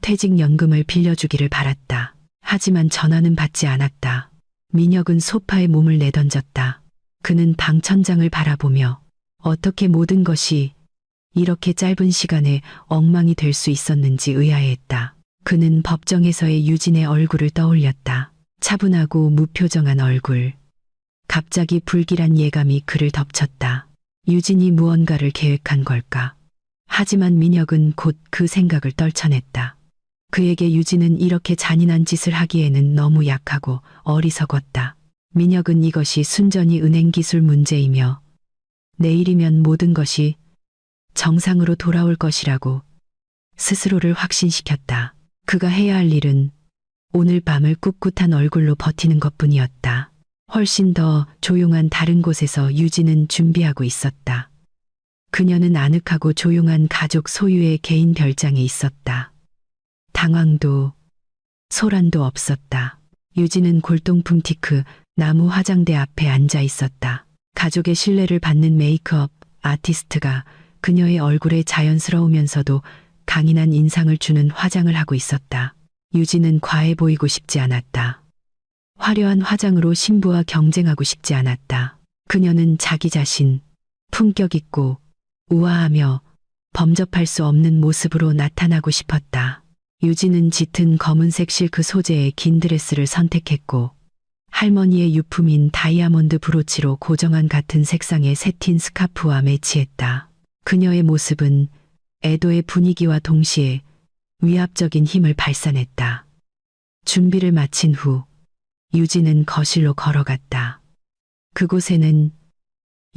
퇴직연금을 빌려주기를 바랐다. 하지만 전화는 받지 않았다. 민혁은 소파에 몸을 내던졌다. 그는 방 천장을 바라보며 어떻게 모든 것이 이렇게 짧은 시간에 엉망이 될 수 있었는지 의아해했다. 그는 법정에서의 유진의 얼굴을 떠올렸다. 차분하고 무표정한 얼굴. 갑자기 불길한 예감이 그를 덮쳤다. 유진이 무언가를 계획한 걸까? 하지만 민혁은 곧 그 생각을 떨쳐냈다. 그에게 유진은 이렇게 잔인한 짓을 하기에는 너무 약하고 어리석었다. 민혁은 이것이 순전히 은행 기술 문제이며 내일이면 모든 것이 정상으로 돌아올 것이라고 스스로를 확신시켰다. 그가 해야 할 일은 오늘 밤을 꿋꿋한 얼굴로 버티는 것뿐이었다. 훨씬 더 조용한 다른 곳에서 유진은 준비하고 있었다. 그녀는 아늑하고 조용한 가족 소유의 개인 별장에 있었다. 당황도 소란도 없었다. 유진은 골동품 티크 나무 화장대 앞에 앉아 있었다. 가족의 신뢰를 받는 메이크업 아티스트가 그녀의 얼굴에 자연스러우면서도 강인한 인상을 주는 화장을 하고 있었다. 유진은 과해 보이고 싶지 않았다. 화려한 화장으로 신부와 경쟁하고 싶지 않았다. 그녀는 자기 자신, 품격 있고 우아하며 범접할 수 없는 모습으로 나타나고 싶었다. 유진은 짙은 검은색 실크 소재의 긴 드레스를 선택했고 할머니의 유품인 다이아몬드 브로치로 고정한 같은 색상의 새틴 스카프와 매치했다. 그녀의 모습은 애도의 분위기와 동시에 위압적인 힘을 발산했다. 준비를 마친 후 유진은 거실로 걸어갔다. 그곳에는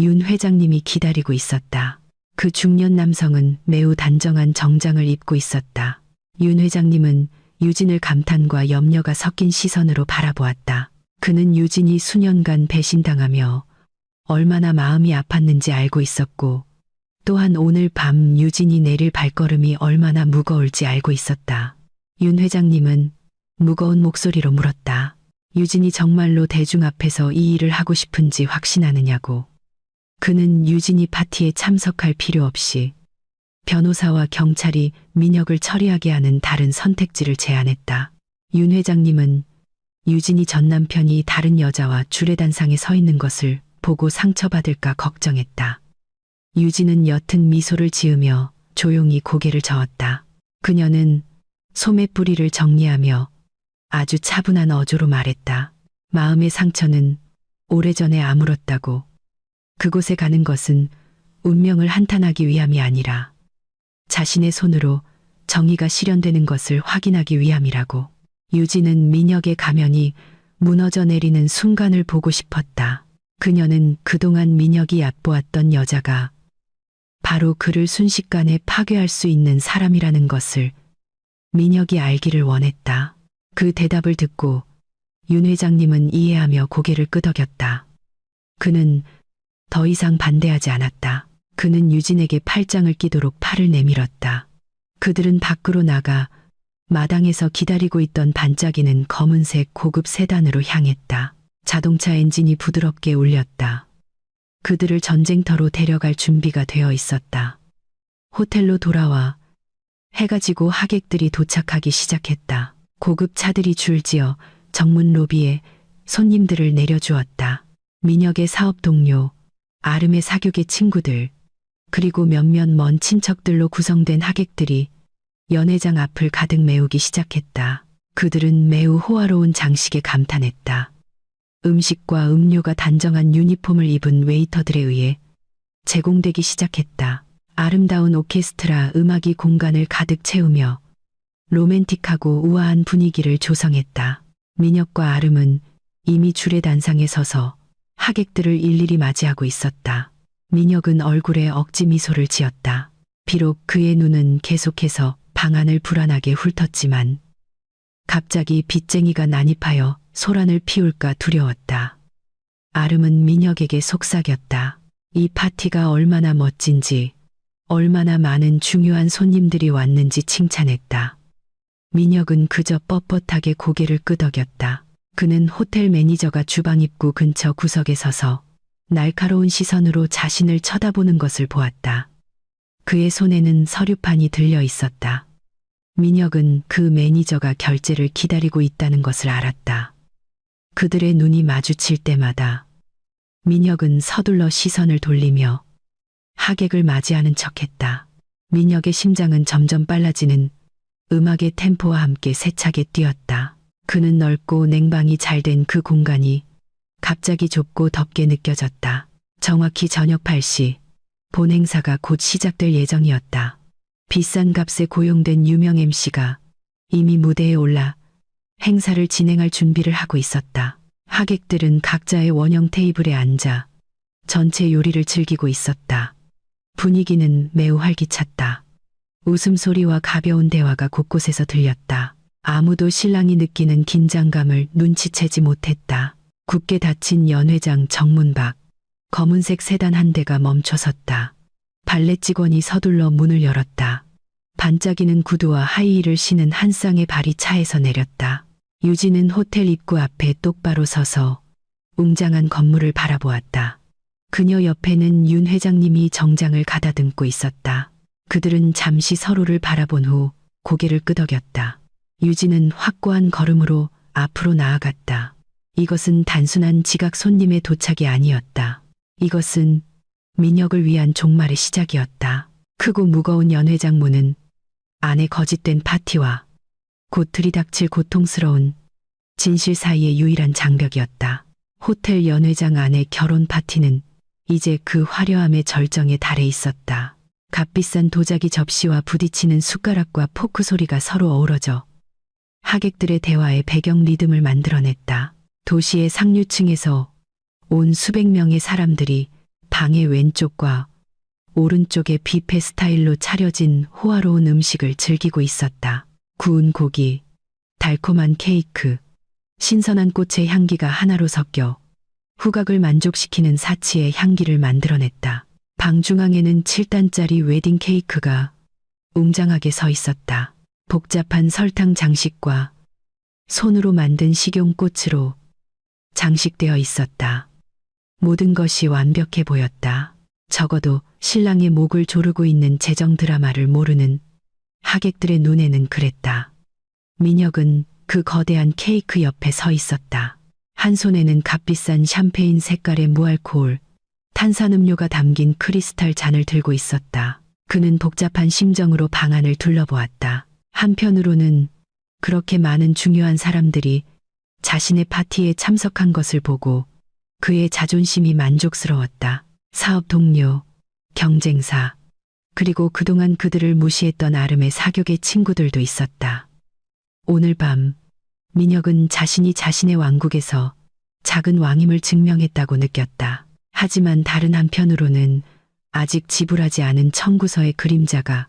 윤 회장님이 기다리고 있었다. 그 중년 남성은 매우 단정한 정장을 입고 있었다. 윤 회장님은 유진을 감탄과 염려가 섞인 시선으로 바라보았다. 그는 유진이 수년간 배신당하며 얼마나 마음이 아팠는지 알고 있었고 또한 오늘 밤 유진이 내릴 발걸음이 얼마나 무거울지 알고 있었다. 윤 회장님은 무거운 목소리로 물었다. 유진이 정말로 대중 앞에서 이 일을 하고 싶은지 확신하느냐고. 그는 유진이 파티에 참석할 필요 없이 변호사와 경찰이 민혁을 처리하게 하는 다른 선택지를 제안했다. 윤 회장님은 유진이 전 남편이 다른 여자와 주례단상에 서 있는 것을 보고 상처받을까 걱정했다. 유진은 옅은 미소를 지으며 조용히 고개를 저었다. 그녀는 소매 뿌리를 정리하며 아주 차분한 어조로 말했다. 마음의 상처는 오래전에 아물었다고. 그곳에 가는 것은 운명을 한탄하기 위함이 아니라 자신의 손으로 정의가 실현되는 것을 확인하기 위함이라고. 유진은 민혁의 가면이 무너져 내리는 순간을 보고 싶었다. 그녀는 그동안 민혁이 얕보았던 여자가 바로 그를 순식간에 파괴할 수 있는 사람이라는 것을 민혁이 알기를 원했다. 그 대답을 듣고 윤 회장님은 이해하며 고개를 끄덕였다. 그는 더 이상 반대하지 않았다. 그는 유진에게 팔짱을 끼도록 팔을 내밀었다. 그들은 밖으로 나가 마당에서 기다리고 있던 반짝이는 검은색 고급 세단으로 향했다. 자동차 엔진이 부드럽게 울렸다. 그들을 전쟁터로 데려갈 준비가 되어 있었다. 호텔로 돌아와 해가 지고 하객들이 도착하기 시작했다. 고급 차들이 줄지어 정문 로비에 손님들을 내려주었다. 민혁의 사업 동료, 아름의 사교계 친구들, 그리고 몇몇 먼 친척들로 구성된 하객들이 연회장 앞을 가득 메우기 시작했다. 그들은 매우 호화로운 장식에 감탄했다. 음식과 음료가 단정한 유니폼을 입은 웨이터들에 의해 제공되기 시작했다. 아름다운 오케스트라 음악이 공간을 가득 채우며 로맨틱하고 우아한 분위기를 조성했다. 민혁과 아름은 이미 주례단상에 서서 하객들을 일일이 맞이하고 있었다. 민혁은 얼굴에 억지 미소를 지었다. 비록 그의 눈은 계속해서 방안을 불안하게 훑었지만 갑자기 빚쟁이가 난입하여 소란을 피울까 두려웠다. 아름은 민혁에게 속삭였다. 이 파티가 얼마나 멋진지, 얼마나 많은 중요한 손님들이 왔는지 칭찬했다. 민혁은 그저 뻣뻣하게 고개를 끄덕였다. 그는 호텔 매니저가 주방 입구 근처 구석에 서서 날카로운 시선으로 자신을 쳐다보는 것을 보았다. 그의 손에는 서류판이 들려 있었다. 민혁은 그 매니저가 결제를 기다리고 있다는 것을 알았다. 그들의 눈이 마주칠 때마다 민혁은 서둘러 시선을 돌리며 하객을 맞이하는 척했다. 민혁의 심장은 점점 빨라지는 음악의 템포와 함께 세차게 뛰었다. 그는 넓고 냉방이 잘 된 그 공간이 갑자기 좁고 덥게 느껴졌다. 정확히 저녁 8시 본 행사가 곧 시작될 예정이었다. 비싼 값에 고용된 유명 MC가 이미 무대에 올라 행사를 진행할 준비를 하고 있었다. 하객들은 각자의 원형 테이블에 앉아 전체 요리를 즐기고 있었다. 분위기는 매우 활기찼다. 웃음소리와 가벼운 대화가 곳곳에서 들렸다. 아무도 신랑이 느끼는 긴장감을 눈치채지 못했다. 굳게 닫힌 연회장 정문 밖 검은색 세단 한 대가 멈춰섰다. 발렛 직원이 서둘러 문을 열었다. 반짝이는 구두와 하이힐을 신은 한 쌍의 발이 차에서 내렸다. 유진은 호텔 입구 앞에 똑바로 서서 웅장한 건물을 바라보았다. 그녀 옆에는 윤 회장님이 정장을 가다듬고 있었다. 그들은 잠시 서로를 바라본 후 고개를 끄덕였다. 유진은 확고한 걸음으로 앞으로 나아갔다. 이것은 단순한 지각 손님의 도착이 아니었다. 이것은 민혁을 위한 종말의 시작이었다. 크고 무거운 연회장 문은 안에 거짓된 파티와 곧 들이닥칠 고통스러운 진실 사이의 유일한 장벽이었다. 호텔 연회장 안의 결혼 파티는 이제 그 화려함의 절정에 달해 있었다. 값비싼 도자기 접시와 부딪히는 숟가락과 포크 소리가 서로 어우러져 하객들의 대화의 배경 리듬을 만들어냈다. 도시의 상류층에서 온 수백 명의 사람들이 방의 왼쪽과 오른쪽에 뷔페 스타일로 차려진 호화로운 음식을 즐기고 있었다. 구운 고기, 달콤한 케이크, 신선한 꽃의 향기가 하나로 섞여 후각을 만족시키는 사치의 향기를 만들어냈다. 방 중앙에는 7단짜리 웨딩 케이크가 웅장하게 서 있었다. 복잡한 설탕 장식과 손으로 만든 식용꽃으로 장식되어 있었다. 모든 것이 완벽해 보였다. 적어도 신랑의 목을 조르고 있는 재정 드라마를 모르는 하객들의 눈에는 그랬다. 민혁은 그 거대한 케이크 옆에 서 있었다. 한 손에는 값비싼 샴페인 색깔의 무알코올 탄산음료가 담긴 크리스탈 잔을 들고 있었다. 그는 복잡한 심정으로 방 안을 둘러보았다. 한편으로는 그렇게 많은 중요한 사람들이 자신의 파티에 참석한 것을 보고 그의 자존심이 만족스러웠다. 사업 동료, 경쟁사, 그리고 그동안 그들을 무시했던 아름의 사격의 친구들도 있었다. 오늘 밤 민혁은 자신이 자신의 왕국에서 작은 왕임을 증명했다고 느꼈다. 하지만 다른 한편으로는 아직 지불하지 않은 청구서의 그림자가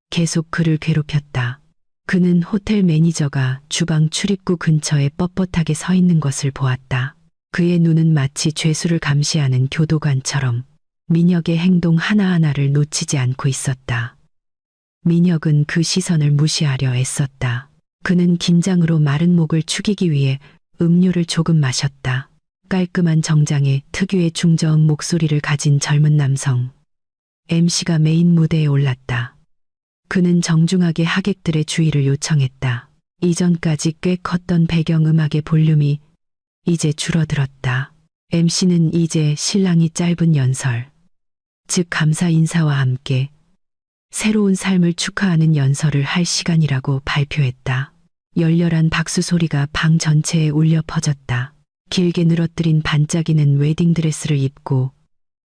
계속 그를 괴롭혔다. 그는 호텔 매니저가 주방 출입구 근처에 뻣뻣하게 서 있는 것을 보았다. 그의 눈은 마치 죄수를 감시하는 교도관처럼 민혁의 행동 하나하나를 놓치지 않고 있었다. 민혁은 그 시선을 무시하려 애썼다. 그는 긴장으로 마른 목을 축이기 위해 음료를 조금 마셨다. 깔끔한 정장에 특유의 중저음 목소리를 가진 젊은 남성 MC가 메인 무대에 올랐다. 그는 정중하게 하객들의 주의를 요청했다. 이전까지 꽤 컸던 배경음악의 볼륨이 이제 줄어들었다. MC는 이제 신랑이 짧은 연설, 즉 감사 인사와 함께 새로운 삶을 축하하는 연설을 할 시간이라고 발표했다. 열렬한 박수 소리가 방 전체에 울려 퍼졌다. 길게 늘어뜨린 반짝이는 웨딩드레스를 입고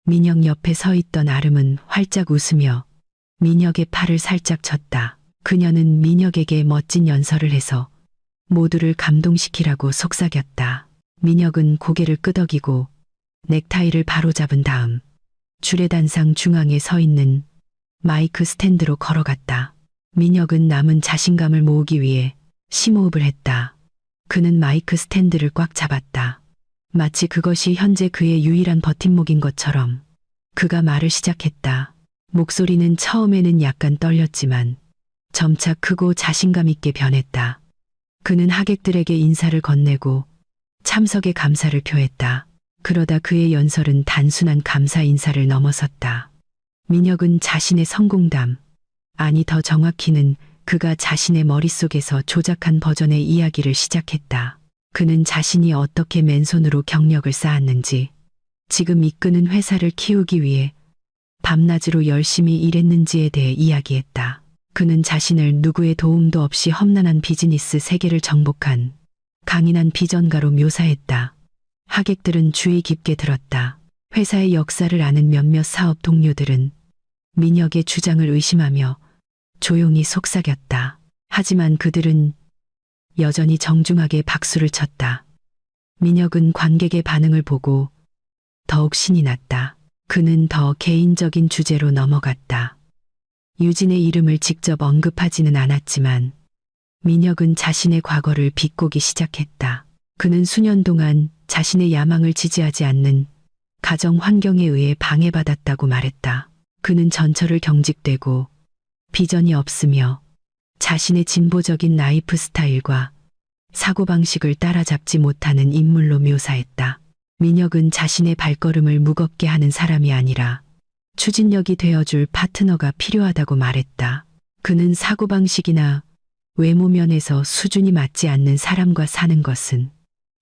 민혁 옆에 서 있던 아름은 활짝 웃으며 민혁의 팔을 살짝 쳤다. 그녀는 민혁에게 멋진 연설을 해서 모두를 감동시키라고 속삭였다. 민혁은 고개를 끄덕이고 넥타이를 바로잡은 다음 주례단상 중앙에 서 있는 마이크 스탠드로 걸어갔다. 민혁은 남은 자신감을 모으기 위해 심호흡을 했다. 그는 마이크 스탠드를 꽉 잡았다. 마치 그것이 현재 그의 유일한 버팀목인 것처럼 그가 말을 시작했다. 목소리는 처음에는 약간 떨렸지만 점차 크고 자신감 있게 변했다. 그는 하객들에게 인사를 건네고 참석의 감사를 표했다. 그러다 그의 연설은 단순한 감사 인사를 넘어섰다. 민혁은 자신의 성공담, 아니 더 정확히는 그가 자신의 머릿속에서 조작한 버전의 이야기를 시작했다. 그는 자신이 어떻게 맨손으로 경력을 쌓았는지, 지금 이끄는 회사를 키우기 위해 밤낮으로 열심히 일했는지에 대해 이야기했다. 그는 자신을 누구의 도움도 없이 험난한 비즈니스 세계를 정복한 강인한 비전가로 묘사했다. 하객들은 주의 깊게 들었다. 회사의 역사를 아는 몇몇 사업 동료들은 민혁의 주장을 의심하며 조용히 속삭였다. 하지만 그들은 여전히 정중하게 박수를 쳤다. 민혁은 관객의 반응을 보고 더욱 신이 났다. 그는 더 개인적인 주제로 넘어갔다. 유진의 이름을 직접 언급하지는 않았지만 민혁은 자신의 과거를 비꼬기 시작했다. 그는 수년 동안 자신의 야망을 지지하지 않는 가정 환경에 의해 방해받았다고 말했다. 그는 전철을 경직되고 비전이 없으며 자신의 진보적인 라이프 스타일과 사고방식을 따라잡지 못하는 인물로 묘사했다. 민혁은 자신의 발걸음을 무겁게 하는 사람이 아니라 추진력이 되어줄 파트너가 필요하다고 말했다. 그는 사고방식이나 외모 면에서 수준이 맞지 않는 사람과 사는 것은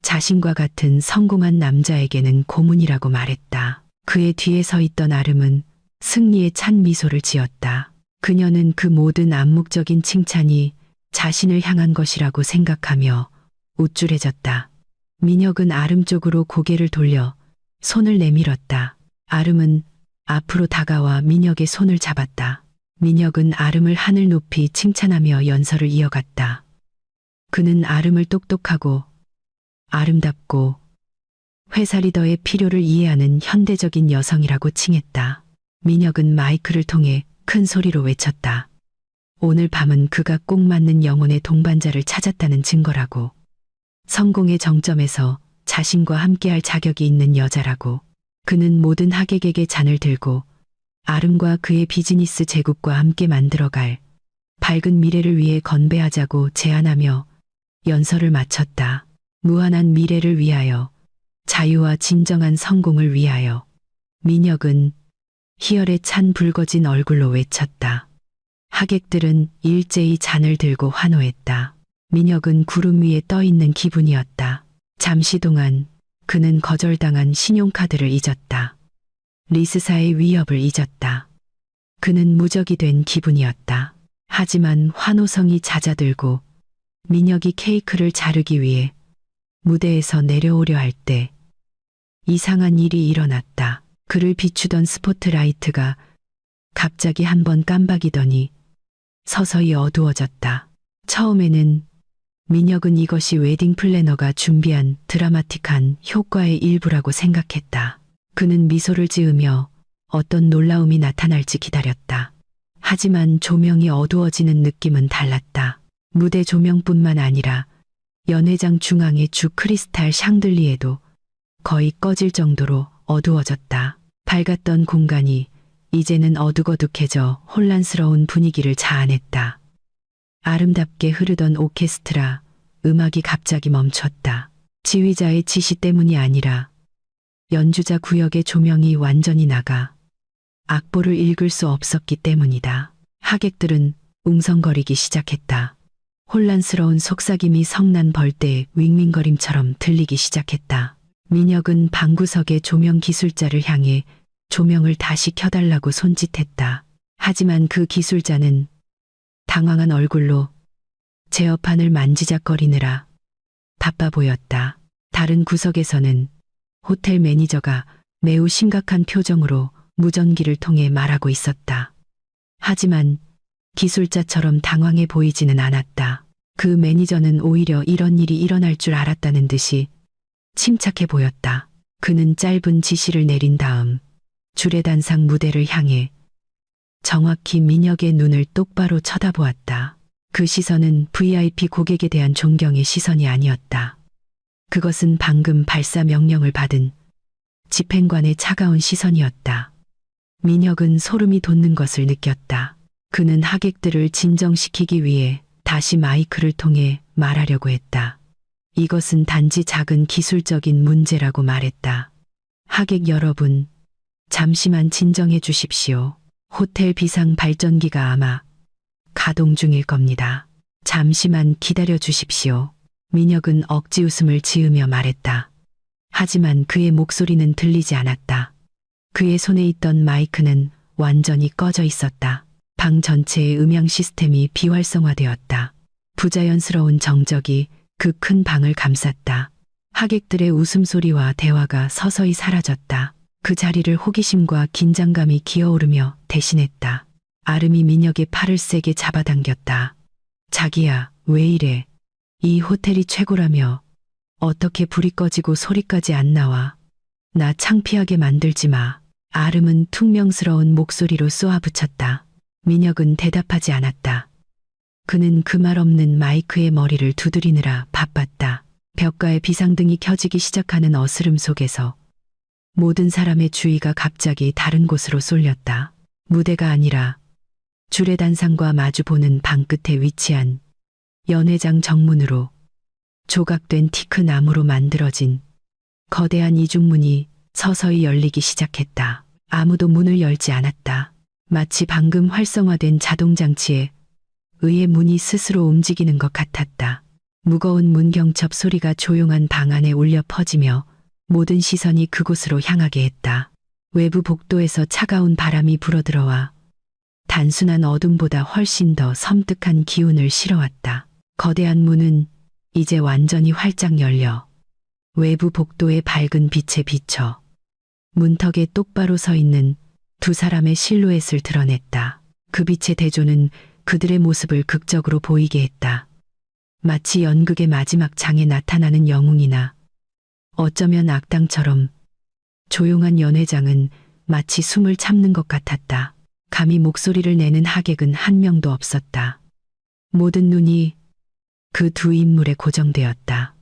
자신과 같은 성공한 남자에게는 고문이라고 말했다. 그의 뒤에 서 있던 아름은 승리에 찬 미소를 지었다. 그녀는 그 모든 암묵적인 칭찬이 자신을 향한 것이라고 생각하며 우쭐해졌다. 민혁은 아름 쪽으로 고개를 돌려 손을 내밀었다. 아름은 앞으로 다가와 민혁의 손을 잡았다. 민혁은 아름을 하늘 높이 칭찬하며 연설을 이어갔다. 그는 아름을 똑똑하고 아름답고 회사 리더의 필요를 이해하는 현대적인 여성이라고 칭했다. 민혁은 마이크를 통해 큰 소리로 외쳤다. 오늘 밤은 그가 꼭 맞는 영혼의 동반자를 찾았다는 증거라고. 성공의 정점에서 자신과 함께할 자격이 있는 여자라고. 그는 모든 하객에게 잔을 들고 아름과 그의 비즈니스 제국과 함께 만들어갈 밝은 미래를 위해 건배하자고 제안하며 연설을 마쳤다. 무한한 미래를 위하여, 자유와 진정한 성공을 위하여. 민혁은 희열에 찬 붉어진 얼굴로 외쳤다. 하객들은 일제히 잔을 들고 환호했다. 민혁은 구름 위에 떠 있는 기분이었다. 잠시 동안 그는 거절당한 신용카드를 잊었다. 리스사의 위협을 잊었다. 그는 무적이 된 기분이었다. 하지만 환호성이 잦아들고 민혁이 케이크를 자르기 위해 무대에서 내려오려 할 때 이상한 일이 일어났다. 그를 비추던 스포트라이트가 갑자기 한번 깜박이더니 서서히 어두워졌다. 처음에는 민혁은 이것이 웨딩 플래너가 준비한 드라마틱한 효과의 일부라고 생각했다. 그는 미소를 지으며 어떤 놀라움이 나타날지 기다렸다. 하지만 조명이 어두워지는 느낌은 달랐다. 무대 조명뿐만 아니라 연회장 중앙의 주 크리스탈 샹들리에도 거의 꺼질 정도로 어두워졌다. 밝았던 공간이 이제는 어둑어둑해져 혼란스러운 분위기를 자아냈다. 아름답게 흐르던 오케스트라 음악이 갑자기 멈췄다. 지휘자의 지시 때문이 아니라 연주자 구역의 조명이 완전히 나가 악보를 읽을 수 없었기 때문이다. 하객들은 웅성거리기 시작했다. 혼란스러운 속삭임이 성난 벌떼의 윙윙거림처럼 들리기 시작했다. 민혁은 방구석의 조명 기술자를 향해 조명을 다시 켜달라고 손짓했다. 하지만 그 기술자는 당황한 얼굴로 제어판을 만지작거리느라 바빠 보였다. 다른 구석에서는 호텔 매니저가 매우 심각한 표정으로 무전기를 통해 말하고 있었다. 하지만 기술자처럼 당황해 보이지는 않았다. 그 매니저는 오히려 이런 일이 일어날 줄 알았다는 듯이 침착해 보였다. 그는 짧은 지시를 내린 다음 주례단상 무대를 향해 정확히 민혁의 눈을 똑바로 쳐다보았다. 그 시선은 VIP 고객에 대한 존경의 시선이 아니었다. 그것은 방금 발사 명령을 받은 집행관의 차가운 시선이었다. 민혁은 소름이 돋는 것을 느꼈다. 그는 하객들을 진정시키기 위해 다시 마이크를 통해 말하려고 했다. 이것은 단지 작은 기술적인 문제라고 말했다. 하객 여러분, 잠시만 진정해 주십시오. 호텔 비상 발전기가 아마 가동 중일 겁니다. 잠시만 기다려 주십시오. 민혁은 억지 웃음을 지으며 말했다. 하지만 그의 목소리는 들리지 않았다. 그의 손에 있던 마이크는 완전히 꺼져 있었다. 방 전체의 음향 시스템이 비활성화되었다. 부자연스러운 정적이 그 큰 방을 감쌌다. 하객들의 웃음소리와 대화가 서서히 사라졌다. 그 자리를 호기심과 긴장감이 기어오르며 대신했다. 아름이 민혁의 팔을 세게 잡아당겼다. 자기야, 왜 이래? 이 호텔이 최고라며 어떻게 불이 꺼지고 소리까지 안 나와? 나 창피하게 만들지 마. 아름은 퉁명스러운 목소리로 쏘아붙였다. 민혁은 대답하지 않았다. 그는 그 말 없는 마이크의 머리를 두드리느라 바빴다. 벽가에 비상등이 켜지기 시작하는 어스름 속에서 모든 사람의 주의가 갑자기 다른 곳으로 쏠렸다. 무대가 아니라 주례단상과 마주보는 방 끝에 위치한 연회장 정문으로 조각된 티크 나무로 만들어진 거대한 이중문이 서서히 열리기 시작했다. 아무도 문을 열지 않았다. 마치 방금 활성화된 자동장치에 의해 문이 스스로 움직이는 것 같았다. 무거운 문 경첩 소리가 조용한 방 안에 울려 퍼지며 모든 시선이 그곳으로 향하게 했다. 외부 복도에서 차가운 바람이 불어들어와 단순한 어둠보다 훨씬 더 섬뜩한 기운을 실어왔다. 거대한 문은 이제 완전히 활짝 열려 외부 복도의 밝은 빛에 비쳐 문턱에 똑바로 서 있는 두 사람의 실루엣을 드러냈다. 그 빛의 대조는 그들의 모습을 극적으로 보이게 했다. 마치 연극의 마지막 장에 나타나는 영웅이나 어쩌면 악당처럼 조용한 연회장은 마치 숨을 참는 것 같았다. 감히 목소리를 내는 하객은 한 명도 없었다. 모든 눈이 그 두 인물에 고정되었다.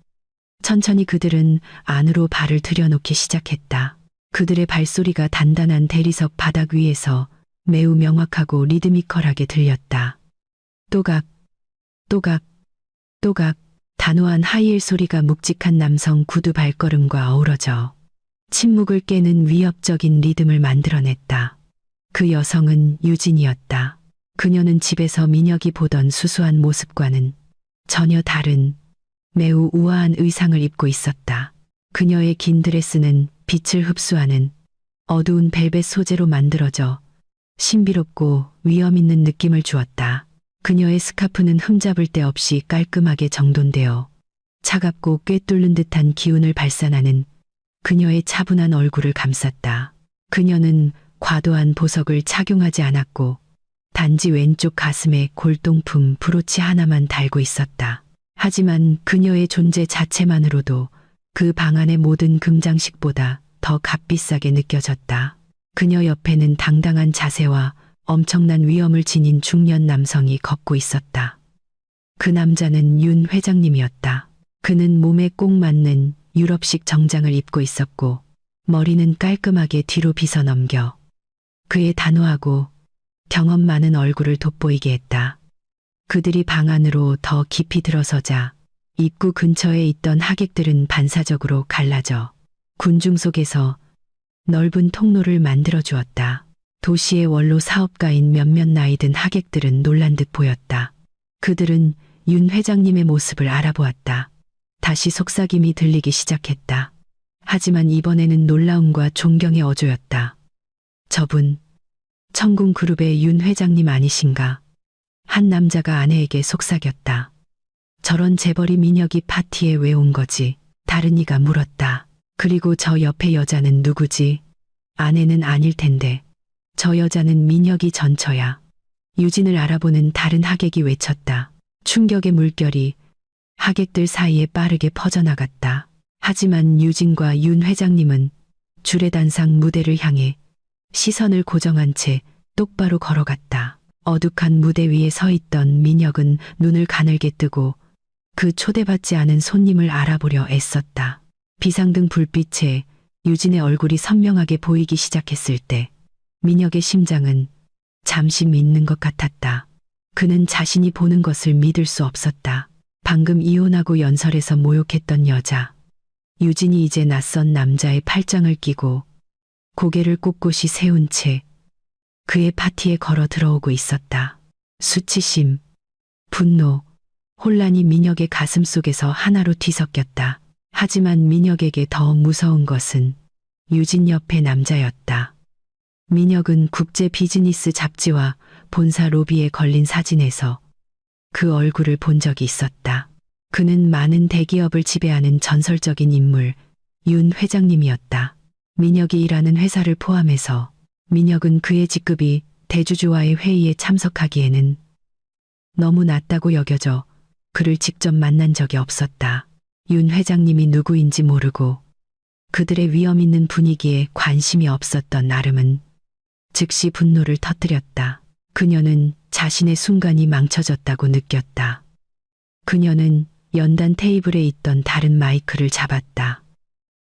천천히 그들은 안으로 발을 들여놓기 시작했다. 그들의 발소리가 단단한 대리석 바닥 위에서 매우 명확하고 리드미컬하게 들렸다. 또각, 또각, 또각, 단호한 하이힐 소리가 묵직한 남성 구두 발걸음과 어우러져 침묵을 깨는 위협적인 리듬을 만들어냈다. 그 여성은 유진이었다. 그녀는 집에서 민혁이 보던 수수한 모습과는 전혀 다른 매우 우아한 의상을 입고 있었다. 그녀의 긴 드레스는 빛을 흡수하는 어두운 벨벳 소재로 만들어져 신비롭고 위험 있는 느낌을 주었다. 그녀의 스카프는 흠잡을 데 없이 깔끔하게 정돈되어 차갑고 꿰뚫는 듯한 기운을 발산하는 그녀의 차분한 얼굴을 감쌌다. 그녀는 과도한 보석을 착용하지 않았고 단지 왼쪽 가슴에 골동품 브로치 하나만 달고 있었다. 하지만 그녀의 존재 자체만으로도 그 방 안의 모든 금장식보다 더 값비싸게 느껴졌다. 그녀 옆에는 당당한 자세와 엄청난 위엄을 지닌 중년 남성이 걷고 있었다. 그 남자는 윤 회장님이었다. 그는 몸에 꼭 맞는 유럽식 정장을 입고 있었고 머리는 깔끔하게 뒤로 빗어 넘겨 그의 단호하고 경험 많은 얼굴을 돋보이게 했다. 그들이 방 안으로 더 깊이 들어서자 입구 근처에 있던 하객들은 반사적으로 갈라져 군중 속에서 넓은 통로를 만들어 주었다. 도시의 원로 사업가인 몇몇 나이 든 하객들은 놀란 듯 보였다. 그들은 윤 회장님의 모습을 알아보았다. 다시 속삭임이 들리기 시작했다. 하지만 이번에는 놀라움과 존경의 어조였다. 저분, 청궁그룹의 윤 회장님 아니신가? 한 남자가 아내에게 속삭였다. 저런 재벌이 민혁이 파티에 왜 온 거지? 다른 이가 물었다. 그리고 저 옆에 여자는 누구지? 아내는 아닐 텐데. 저 여자는 민혁이 전처야. 유진을 알아보는 다른 하객이 외쳤다. 충격의 물결이 하객들 사이에 빠르게 퍼져나갔다. 하지만 유진과 윤 회장님은 주례단상 무대를 향해 시선을 고정한 채 똑바로 걸어갔다. 어둑한 무대 위에 서 있던 민혁은 눈을 가늘게 뜨고 그 초대받지 않은 손님을 알아보려 애썼다. 비상등 불빛에 유진의 얼굴이 선명하게 보이기 시작했을 때 민혁의 심장은 잠시 믿는 것 같았다. 그는 자신이 보는 것을 믿을 수 없었다. 방금 이혼하고 연설에서 모욕했던 여자. 유진이 이제 낯선 남자의 팔짱을 끼고 고개를 꼿꼿이 세운 채 그의 파티에 걸어 들어오고 있었다. 수치심, 분노, 혼란이 민혁의 가슴 속에서 하나로 뒤섞였다. 하지만 민혁에게 더 무서운 것은 유진 옆의 남자였다. 민혁은 국제 비즈니스 잡지와 본사 로비에 걸린 사진에서 그 얼굴을 본 적이 있었다. 그는 많은 대기업을 지배하는 전설적인 인물, 윤 회장님이었다. 민혁이 일하는 회사를 포함해서 민혁은 그의 직급이 대주주와의 회의에 참석하기에는 너무 낮다고 여겨져 그를 직접 만난 적이 없었다. 윤 회장님이 누구인지 모르고 그들의 위험 있는 분위기에 관심이 없었던 나름은 즉시 분노를 터뜨렸다. 그녀는 자신의 순간이 망쳐졌다고 느꼈다. 그녀는 연단 테이블에 있던 다른 마이크를 잡았다.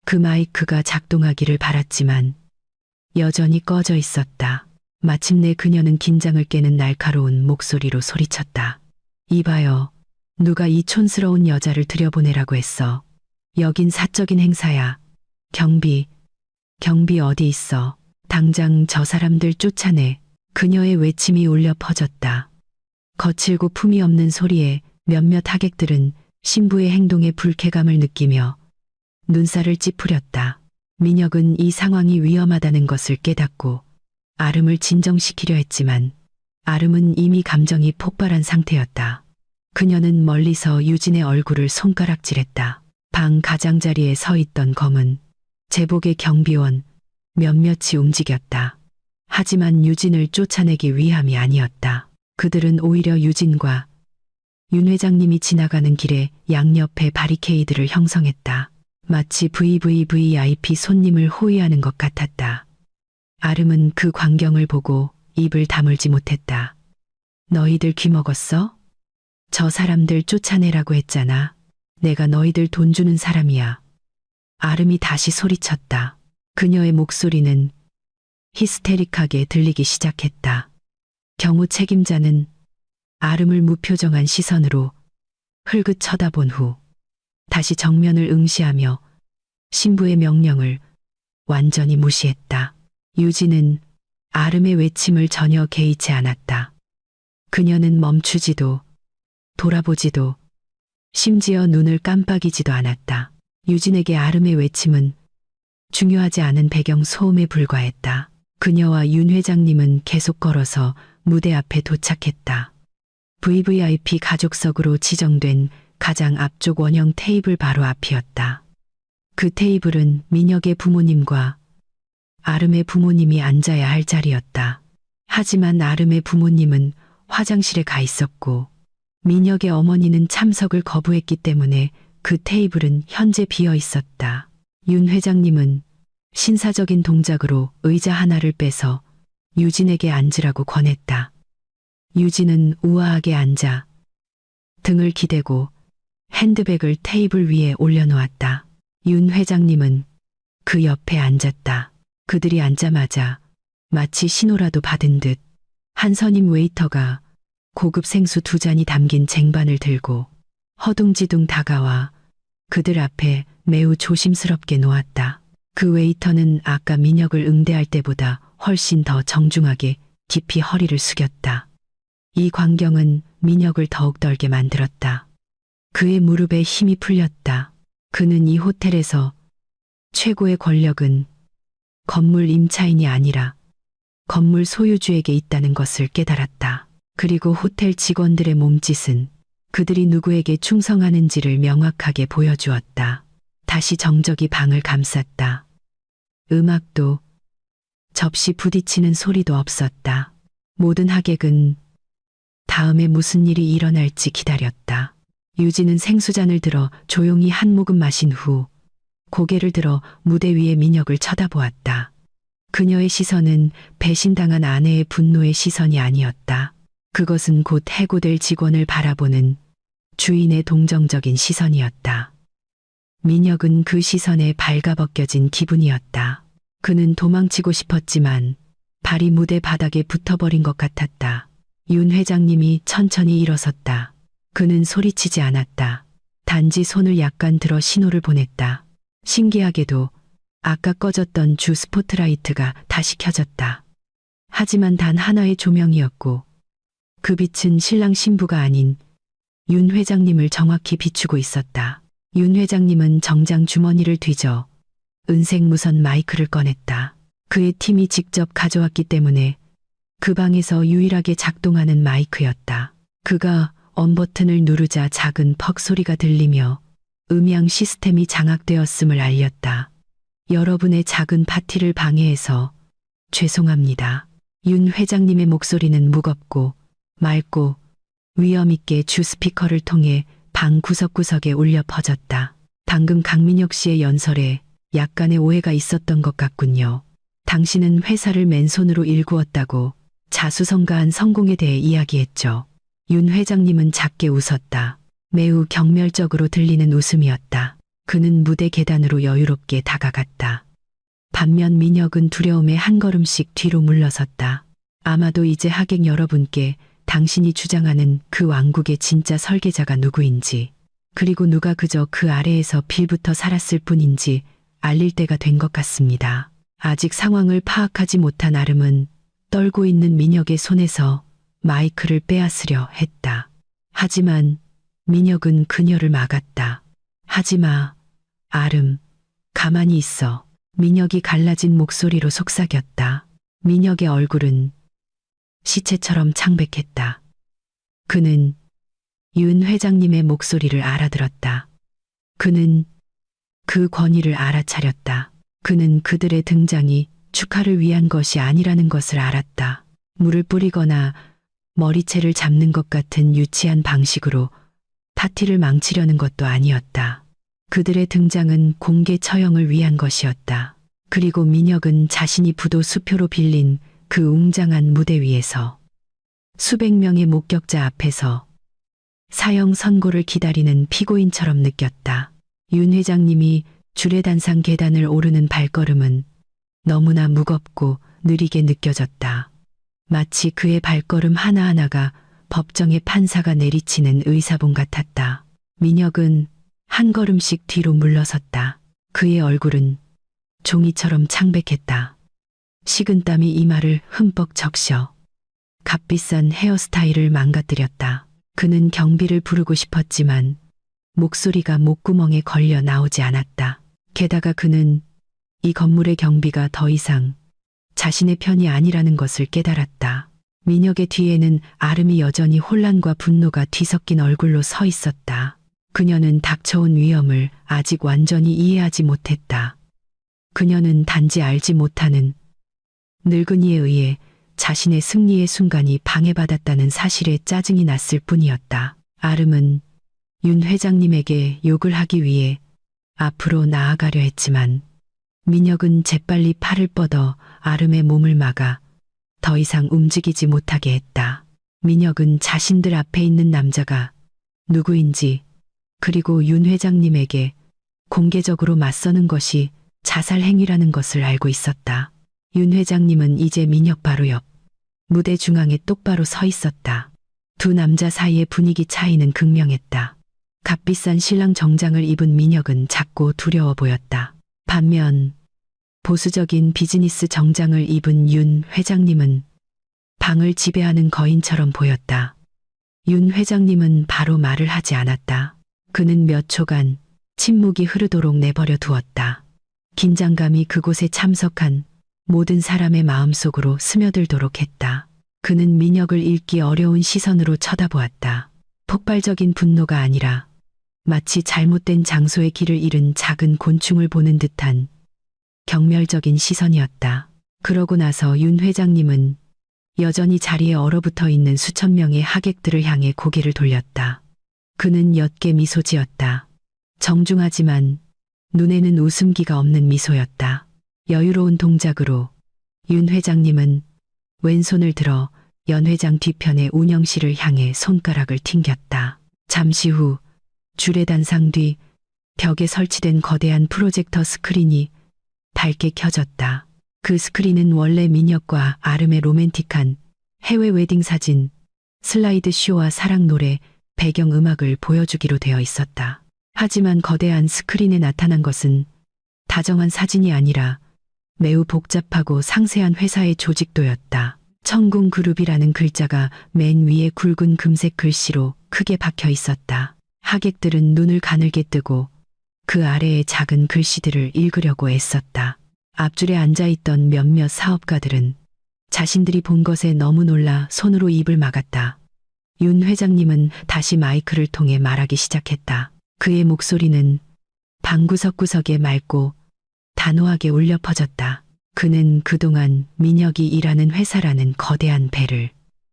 그 마이크가 작동하기를 바랐지만 여전히 꺼져 있었다. 마침내 그녀는 긴장을 깨는 날카로운 목소리로 소리쳤다. 이봐요. 누가 이 촌스러운 여자를 들여보내라고 했어. 여긴 사적인 행사야. 경비 어디 있어? 당장 저 사람들 쫓아내. 그녀의 외침이 울려 퍼졌다. 거칠고 품이 없는 소리에 몇몇 하객들은 신부의 행동에 불쾌감을 느끼며 눈살을 찌푸렸다. 민혁은 이 상황이 위험하다는 것을 깨닫고 아름을 진정시키려 했지만 아름은 이미 감정이 폭발한 상태였다. 그녀는 멀리서 유진의 얼굴을 손가락질했다. 방 가장자리에 서 있던 검은 제복의 경비원 몇몇이 움직였다. 하지만 유진을 쫓아내기 위함이 아니었다. 그들은 오히려 유진과 윤 회장님이 지나가는 길에 양옆에 바리케이드를 형성했다. 마치 VVVIP 손님을 호위하는 것 같았다. 아름은 그 광경을 보고 입을 다물지 못했다. 너희들 귀먹었어? 저 사람들 쫓아내라고 했잖아. 내가 너희들 돈 주는 사람이야. 아름이 다시 소리쳤다. 그녀의 목소리는 히스테릭하게 들리기 시작했다. 경호 책임자는 아름을 무표정한 시선으로 흘긋 쳐다본 후 다시 정면을 응시하며 신부의 명령을 완전히 무시했다. 유진은 아름의 외침을 전혀 개의치 않았다. 그녀는 멈추지도 돌아보지도 심지어 눈을 깜빡이지도 않았다. 유진에게 아름의 외침은 중요하지 않은 배경 소음에 불과했다. 그녀와 윤 회장님은 계속 걸어서 무대 앞에 도착했다. VVIP 가족석으로 지정된 가장 앞쪽 원형 테이블 바로 앞이었다. 그 테이블은 민혁의 부모님과 아름의 부모님이 앉아야 할 자리였다. 하지만 아름의 부모님은 화장실에 가 있었고 민혁의 어머니는 참석을 거부했기 때문에 그 테이블은 현재 비어 있었다. 윤 회장님은 신사적인 동작으로 의자 하나를 빼서 유진에게 앉으라고 권했다. 유진은 우아하게 앉아 등을 기대고 핸드백을 테이블 위에 올려놓았다. 윤 회장님은 그 옆에 앉았다. 그들이 앉자마자 마치 신호라도 받은 듯 한 선임 웨이터가 고급 생수 2잔이 담긴 쟁반을 들고 허둥지둥 다가와 그들 앞에 매우 조심스럽게 놓았다. 그 웨이터는 아까 민혁을 응대할 때보다 훨씬 더 정중하게 깊이 허리를 숙였다. 이 광경은 민혁을 더욱 떨게 만들었다. 그의 무릎에 힘이 풀렸다. 그는 이 호텔에서 최고의 권력은 건물 임차인이 아니라 건물 소유주에게 있다는 것을 깨달았다. 그리고 호텔 직원들의 몸짓은 그들이 누구에게 충성하는지를 명확하게 보여주었다. 다시 정적이 방을 감쌌다. 음악도 접시 부딪히는 소리도 없었다. 모든 하객은 다음에 무슨 일이 일어날지 기다렸다. 유진은 생수잔을 들어 조용히 한 모금 마신 후 고개를 들어 무대 위의 민혁을 쳐다보았다. 그녀의 시선은 배신당한 아내의 분노의 시선이 아니었다. 그것은 곧 해고될 직원을 바라보는 주인의 동정적인 시선이었다. 민혁은 그 시선에 발가벗겨진 기분이었다. 그는 도망치고 싶었지만 발이 무대 바닥에 붙어버린 것 같았다. 윤 회장님이 천천히 일어섰다. 그는 소리치지 않았다. 단지 손을 약간 들어 신호를 보냈다. 신기하게도 아까 꺼졌던 주 스포트라이트가 다시 켜졌다. 하지만 단 하나의 조명이었고 그 빛은 신랑 신부가 아닌 윤 회장님을 정확히 비추고 있었다. 윤 회장님은 정장 주머니를 뒤져 은색 무선 마이크를 꺼냈다. 그의 팀이 직접 가져왔기 때문에 그 방에서 유일하게 작동하는 마이크였다. 그가 언 버튼을 누르자 작은 퍽 소리가 들리며 음향 시스템이 장악되었음을 알렸다. 여러분의 작은 파티를 방해해서 죄송합니다. 윤 회장님의 목소리는 무겁고 맑고 위험 있게 주 스피커를 통해 방 구석구석에 울려 퍼졌다. 방금 강민혁 씨의 연설에 약간의 오해가 있었던 것 같군요. 당신은 회사를 맨손으로 일구었다고 자수성가한 성공에 대해 이야기했죠. 윤 회장님은 작게 웃었다. 매우 경멸적으로 들리는 웃음이었다. 그는 무대 계단으로 여유롭게 다가갔다. 반면 민혁은 두려움에 한 걸음씩 뒤로 물러섰다. 아마도 이제 하객 여러분께 당신이 주장하는 그 왕국의 진짜 설계자가 누구인지, 그리고 누가 그저 그 아래에서 빌부터 살았을 뿐인지 알릴 때가 된 것 같습니다. 아직 상황을 파악하지 못한 아름은 떨고 있는 민혁의 손에서 마이크를 빼앗으려 했다. 하지만 민혁은 그녀를 막았다. 하지마, 아름. 가만히 있어. 민혁이 갈라진 목소리로 속삭였다. 민혁의 얼굴은 시체처럼 창백했다. 그는 윤 회장님의 목소리를 알아들었다. 그는 그 권위를 알아차렸다. 그는 그들의 등장이 축하를 위한 것이 아니라는 것을 알았다. 물을 뿌리거나 머리채를 잡는 것 같은 유치한 방식으로 파티를 망치려는 것도 아니었다. 그들의 등장은 공개 처형을 위한 것이었다. 그리고 민혁은 자신이 부도 수표로 빌린 그 웅장한 무대 위에서 수백 명의 목격자 앞에서 사형 선고를 기다리는 피고인처럼 느꼈다. 윤 회장님이 주례단상 계단을 오르는 발걸음은 너무나 무겁고 느리게 느껴졌다. 마치 그의 발걸음 하나하나가 법정의 판사가 내리치는 의사봉 같았다. 민혁은 한 걸음씩 뒤로 물러섰다. 그의 얼굴은 종이처럼 창백했다. 식은땀이 이마를 흠뻑 적셔 값비싼 헤어스타일을 망가뜨렸다. 그는 경비를 부르고 싶었지만 목소리가 목구멍에 걸려 나오지 않았다. 게다가 그는 이 건물의 경비가 더 이상 자신의 편이 아니라는 것을 깨달았다. 민혁의 뒤에는 아름이 여전히 혼란과 분노가 뒤섞인 얼굴로 서 있었다. 그녀는 닥쳐온 위험을 아직 완전히 이해하지 못했다. 그녀는 단지 알지 못하는 늙은이에 의해 자신의 승리의 순간이 방해받았다는 사실에 짜증이 났을 뿐이었다. 아름은 윤 회장님에게 욕을 하기 위해 앞으로 나아가려 했지만 민혁은 재빨리 팔을 뻗어 아름의 몸을 막아 더 이상 움직이지 못하게 했다. 민혁은 자신들 앞에 있는 남자가 누구인지 그리고 윤 회장님에게 공개적으로 맞서는 것이 자살 행위라는 것을 알고 있었다. 윤 회장님은 이제 민혁 바로 옆 무대 중앙에 똑바로 서 있었다. 두 남자 사이의 분위기 차이는 극명했다. 값비싼 신랑 정장을 입은 민혁은 작고 두려워 보였다. 반면 보수적인 비즈니스 정장을 입은 윤 회장님은 방을 지배하는 거인처럼 보였다. 윤 회장님은 바로 말을 하지 않았다. 그는 몇 초간 침묵이 흐르도록 내버려 두었다. 긴장감이 그곳에 참석한 모든 사람의 마음속으로 스며들도록 했다. 그는 민혁을 읽기 어려운 시선으로 쳐다보았다. 폭발적인 분노가 아니라 마치 잘못된 장소에 길을 잃은 작은 곤충을 보는 듯한 경멸적인 시선이었다. 그러고 나서 윤 회장님은 여전히 자리에 얼어붙어 있는 수천 명의 하객들을 향해 고개를 돌렸다. 그는 옅게 미소 지었다. 정중하지만 눈에는 웃음기가 없는 미소였다. 여유로운 동작으로 윤 회장님은 왼손을 들어 연 회장 뒤편의 운영 씨를 향해 손가락을 튕겼다. 잠시 후 주례단상 뒤 벽에 설치된 거대한 프로젝터 스크린이 밝게 켜졌다. 그 스크린은 원래 민혁과 아름의 로맨틱한 해외 웨딩 사진, 슬라이드 쇼와 사랑 노래, 배경 음악을 보여주기로 되어 있었다. 하지만 거대한 스크린에 나타난 것은 다정한 사진이 아니라 매우 복잡하고 상세한 회사의 조직도였다. 청궁그룹이라는 글자가 맨 위에 굵은 금색 글씨로 크게 박혀 있었다. 하객들은 눈을 가늘게 뜨고 그 아래의 작은 글씨들을 읽으려고 애썼다. 앞줄에 앉아있던 몇몇 사업가들은 자신들이 본 것에 너무 놀라 손으로 입을 막았다. 윤 회장님은 다시 마이크를 통해 말하기 시작했다. 그의 목소리는 방구석구석에 맑고 단호하게 울려 퍼졌다. 그는 그동안 민혁이 일하는 회사라는 거대한 배를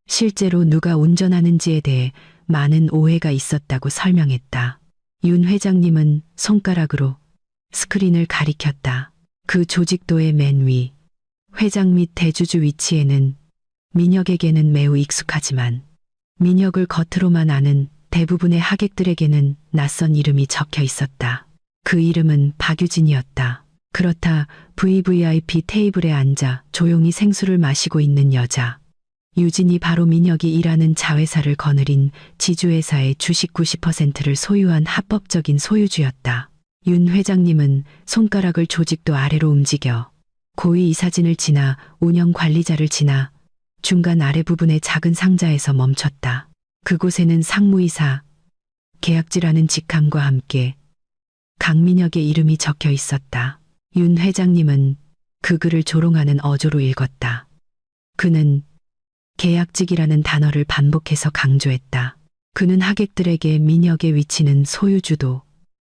실제로 누가 운전하는지에 대해 많은 오해가 있었다고 설명했다. 윤 회장님은 손가락으로 스크린을 가리켰다. 그 조직도의 맨 위, 회장 및 대주주 위치에는 민혁에게는 매우 익숙하지만 민혁을 겉으로만 아는 대부분의 하객들에게는 낯선 이름이 적혀 있었다. 그 이름은 박유진이었다. 그렇다. VVIP 테이블에 앉아 조용히 생수를 마시고 있는 여자. 유진이 바로 민혁이 일하는 자회사를 거느린 지주회사의 주식 90%를 소유한 합법적인 소유주였다. 윤 회장님은 손가락을 조직도 아래로 움직여 고위 이사진을 지나 운영 관리자를 지나 중간 아래 부분의 작은 상자에서 멈췄다. 그곳에는 상무이사, 계약지라는 직함과 함께 강민혁의 이름이 적혀 있었다. 윤 회장님은 그 글을 조롱하는 어조로 읽었다. 그는 계약직이라는 단어를 반복해서 강조했다. 그는 하객들에게 민혁의 위치는 소유주도,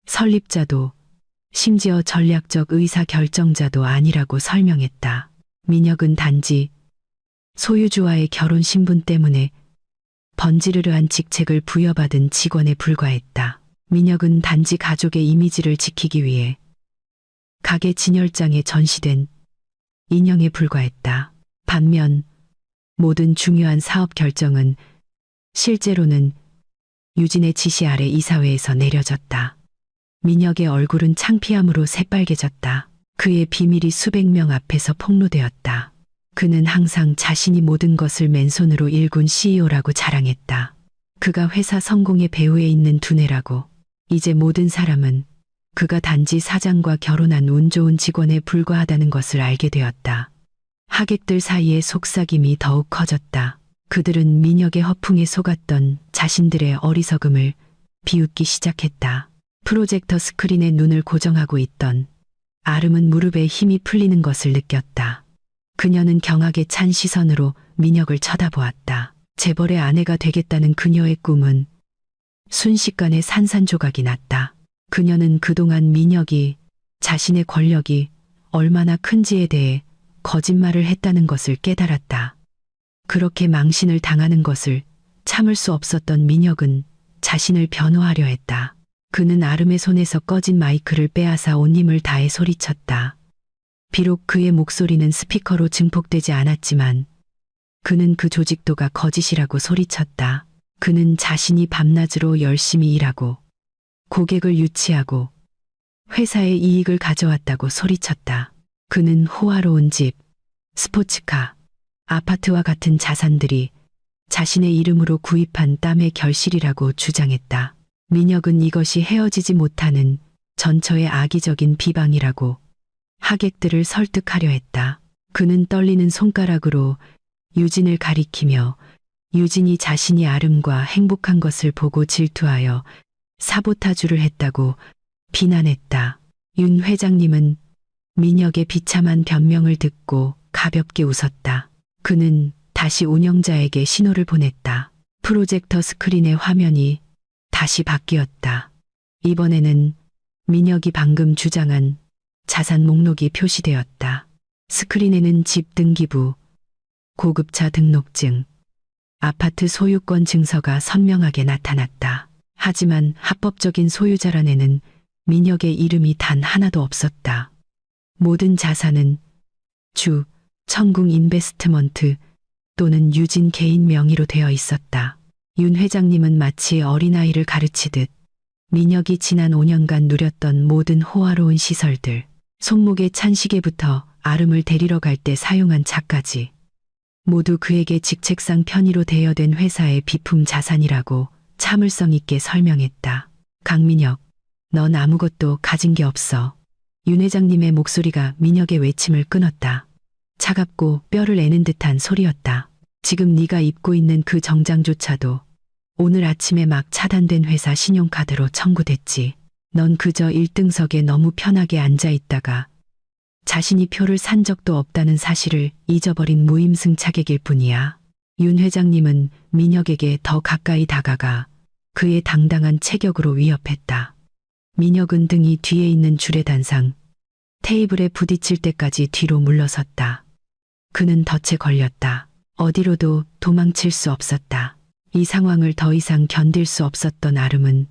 설립자도, 심지어 전략적 의사 결정자도 아니라고 설명했다. 민혁은 단지 소유주와의 결혼 신분 때문에 번지르르한 직책을 부여받은 직원에 불과했다. 민혁은 단지 가족의 이미지를 지키기 위해 가게 진열장에 전시된 인형에 불과했다. 반면 모든 중요한 사업 결정은 실제로는 유진의 지시 아래 이사회에서 내려졌다. 민혁의 얼굴은 창피함으로 새빨개졌다. 그의 비밀이 수백 명 앞에서 폭로되었다. 그는 항상 자신이 모든 것을 맨손으로 일군 CEO라고 자랑했다. 그가 회사 성공의 배후에 있는 두뇌라고. 이제 모든 사람은 그가 단지 사장과 결혼한 운 좋은 직원에 불과하다는 것을 알게 되었다. 하객들 사이의 속삭임이 더욱 커졌다. 그들은 민혁의 허풍에 속았던 자신들의 어리석음을 비웃기 시작했다. 프로젝터 스크린에 눈을 고정하고 있던 아름은 무릎에 힘이 풀리는 것을 느꼈다. 그녀는 경악에 찬 시선으로 민혁을 쳐다보았다. 재벌의 아내가 되겠다는 그녀의 꿈은 순식간에 산산조각이 났다. 그녀는 그동안 민혁이 자신의 권력이 얼마나 큰지에 대해 거짓말을 했다는 것을 깨달았다. 그렇게 망신을 당하는 것을 참을 수 없었던 민혁은 자신을 변호하려 했다. 그는 아름의 손에서 꺼진 마이크를 빼앗아 온 힘을 다해 소리쳤다. 비록 그의 목소리는 스피커로 증폭되지 않았지만 그는 그 조직도가 거짓이라고 소리쳤다. 그는 자신이 밤낮으로 열심히 일하고 고객을 유치하고 회사의 이익을 가져왔다고 소리쳤다. 그는 호화로운 집, 스포츠카, 아파트와 같은 자산들이 자신의 이름으로 구입한 땀의 결실이라고 주장했다. 민혁은 이것이 헤어지지 못하는 전처의 악의적인 비방이라고 하객들을 설득하려 했다. 그는 떨리는 손가락으로 유진을 가리키며 유진이 자신이 아름과 행복한 것을 보고 질투하여 사보타주를 했다고 비난했다. 윤 회장님은 민혁의 비참한 변명을 듣고 가볍게 웃었다. 그는 다시 운영자에게 신호를 보냈다. 프로젝터 스크린의 화면이 다시 바뀌었다. 이번에는 민혁이 방금 주장한 자산 목록이 표시되었다. 스크린에는 집 등기부, 고급차 등록증, 아파트 소유권 증서가 선명하게 나타났다. 하지만 합법적인 소유자란에는 민혁의 이름이 단 하나도 없었다. 모든 자산은 청궁 인베스트먼트 또는 유진 개인 명의로 되어 있었다. 윤 회장님은 마치 어린아이를 가르치듯 민혁이 지난 5년간 누렸던 모든 호화로운 시설들, 손목에 찬 시계부터 아름을 데리러 갈 때 사용한 차까지 모두 그에게 직책상 편의로 대여된 회사의 비품 자산이라고 참을성 있게 설명했다. 강민혁, 넌 아무것도 가진 게 없어. 윤 회장님의 목소리가 민혁의 외침을 끊었다. 차갑고 뼈를 애는 듯한 소리였다. 지금 네가 입고 있는 그 정장조차도 오늘 아침에 막 차단된 회사 신용카드로 청구됐지. 넌 그저 1등석에 너무 편하게 앉아 있다가 자신이 표를 산 적도 없다는 사실을 잊어버린 무임승차객일 뿐이야. 윤 회장님은 민혁에게 더 가까이 다가가 그의 당당한 체격으로 위협했다. 민혁은 등이 뒤에 있는 줄의 단상, 테이블에 부딪힐 때까지 뒤로 물러섰다. 그는 덫에 걸렸다. 어디로도 도망칠 수 없었다. 이 상황을 더 이상 견딜 수 없었던 아름은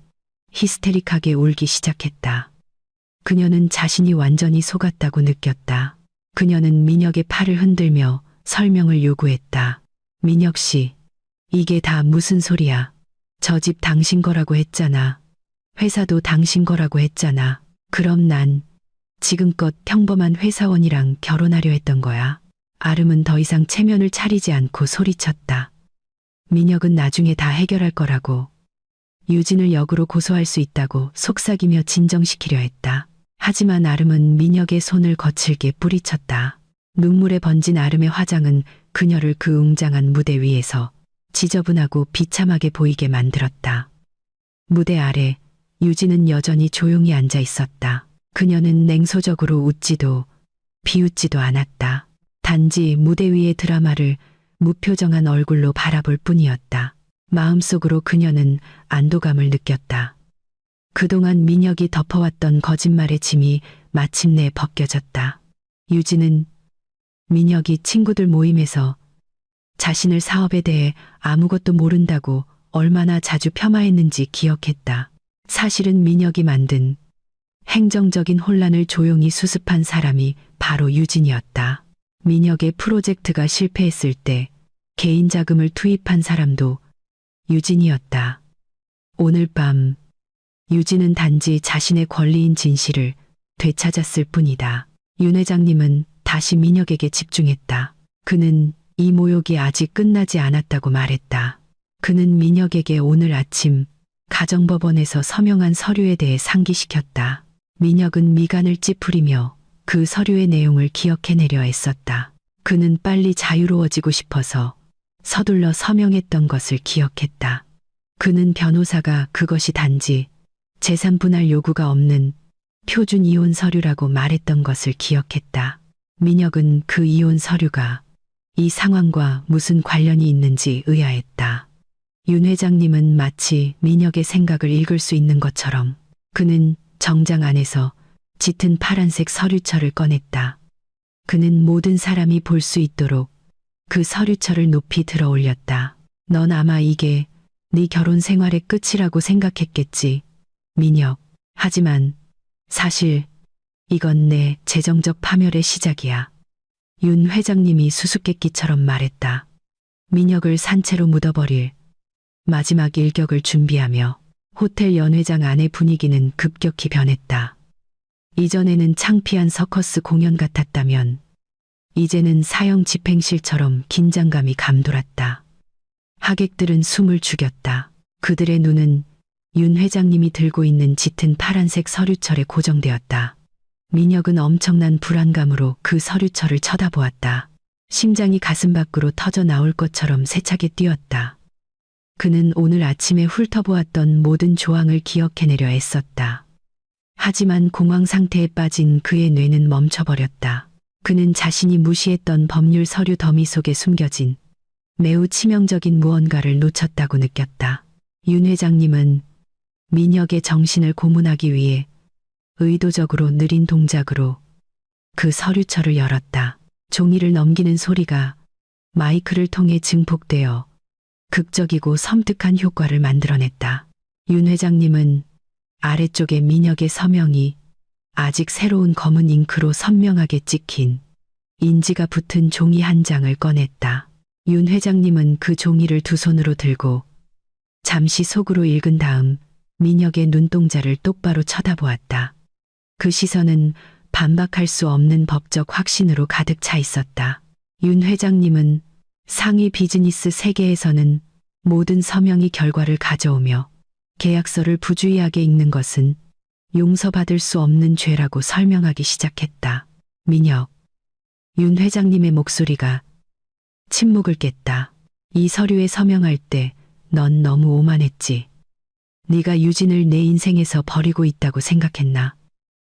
히스테릭하게 울기 시작했다. 그녀는 자신이 완전히 속았다고 느꼈다. 그녀는 민혁의 팔을 흔들며 설명을 요구했다. 민혁 씨, 이게 다 무슨 소리야. 저 집 당신 거라고 했잖아. 회사도 당신 거라고 했잖아. 그럼 난 지금껏 평범한 회사원이랑 결혼하려 했던 거야. 아름은 더 이상 체면을 차리지 않고 소리쳤다. 민혁은 나중에 다 해결할 거라고. 유진을 역으로 고소할 수 있다고 속삭이며 진정시키려 했다. 하지만 아름은 민혁의 손을 거칠게 뿌리쳤다. 눈물에 번진 아름의 화장은 그녀를 그 웅장한 무대 위에서 지저분하고 비참하게 보이게 만들었다. 무대 아래 유진은 여전히 조용히 앉아 있었다. 그녀는 냉소적으로 웃지도 비웃지도 않았다. 단지 무대 위의 드라마를 무표정한 얼굴로 바라볼 뿐이었다. 마음속으로 그녀는 안도감을 느꼈다. 그동안 민혁이 덮어왔던 거짓말의 짐이 마침내 벗겨졌다. 유진은 민혁이 친구들 모임에서 자신을 사업에 대해 아무것도 모른다고 얼마나 자주 폄하했는지 기억했다. 사실은 민혁이 만든 행정적인 혼란을 조용히 수습한 사람이 바로 유진이었다. 민혁의 프로젝트가 실패했을 때 개인 자금을 투입한 사람도 유진이었다. 오늘 밤 유진은 단지 자신의 권리인 진실을 되찾았을 뿐이다. 윤 회장님은 다시 민혁에게 집중했다. 그는 이 모욕이 아직 끝나지 않았다고 말했다. 그는 민혁에게 오늘 아침 가정법원에서 서명한 서류에 대해 상기시켰다. 민혁은 미간을 찌푸리며 그 서류의 내용을 기억해내려 애썼다. 그는 빨리 자유로워지고 싶어서 서둘러 서명했던 것을 기억했다. 그는 변호사가 그것이 단지 재산 분할 요구가 없는 표준 이혼 서류라고 말했던 것을 기억했다. 민혁은 그 이혼 서류가 이 상황과 무슨 관련이 있는지 의아했다. 윤 회장님은 마치 민혁의 생각을 읽을 수 있는 것처럼 그는 정장 안에서 짙은 파란색 서류철을 꺼냈다. 그는 모든 사람이 볼 수 있도록 그 서류철을 높이 들어 올렸다. 넌 아마 이게 네 결혼 생활의 끝이라고 생각했겠지, 민혁. 하지만 사실 이건 내 재정적 파멸의 시작이야. 윤 회장님이 수수께끼처럼 말했다. 민혁을 산채로 묻어버릴 마지막 일격을 준비하며 호텔 연회장 안의 분위기는 급격히 변했다. 이전에는 창피한 서커스 공연 같았다면 이제는 사형 집행실처럼 긴장감이 감돌았다. 하객들은 숨을 죽였다. 그들의 눈은 윤 회장님이 들고 있는 짙은 파란색 서류철에 고정되었다. 민혁은 엄청난 불안감으로 그 서류철을 쳐다보았다. 심장이 가슴 밖으로 터져 나올 것처럼 세차게 뛰었다. 그는 오늘 아침에 훑어보았던 모든 조항을 기억해내려 애썼다. 하지만 공황 상태에 빠진 그의 뇌는 멈춰버렸다. 그는 자신이 무시했던 법률 서류 더미 속에 숨겨진 매우 치명적인 무언가를 놓쳤다고 느꼈다. 윤 회장님은 민혁의 정신을 고문하기 위해 의도적으로 느린 동작으로 그 서류철을 열었다. 종이를 넘기는 소리가 마이크를 통해 증폭되어 극적이고 섬뜩한 효과를 만들어냈다. 윤 회장님은 아래쪽에 민혁의 서명이 아직 새로운 검은 잉크로 선명하게 찍힌 인지가 붙은 종이 한 장을 꺼냈다. 윤 회장님은 그 종이를 두 손으로 들고 잠시 속으로 읽은 다음 민혁의 눈동자를 똑바로 쳐다보았다. 그 시선은 반박할 수 없는 법적 확신으로 가득 차 있었다. 윤 회장님은 상위 비즈니스 세계에서는 모든 서명이 결과를 가져오며 계약서를 부주의하게 읽는 것은 용서받을 수 없는 죄라고 설명하기 시작했다. 민혁. 윤 회장님의 목소리가 침묵을 깼다. 이 서류에 서명할 때 넌 너무 오만했지. 네가 유진을 내 인생에서 버리고 있다고 생각했나?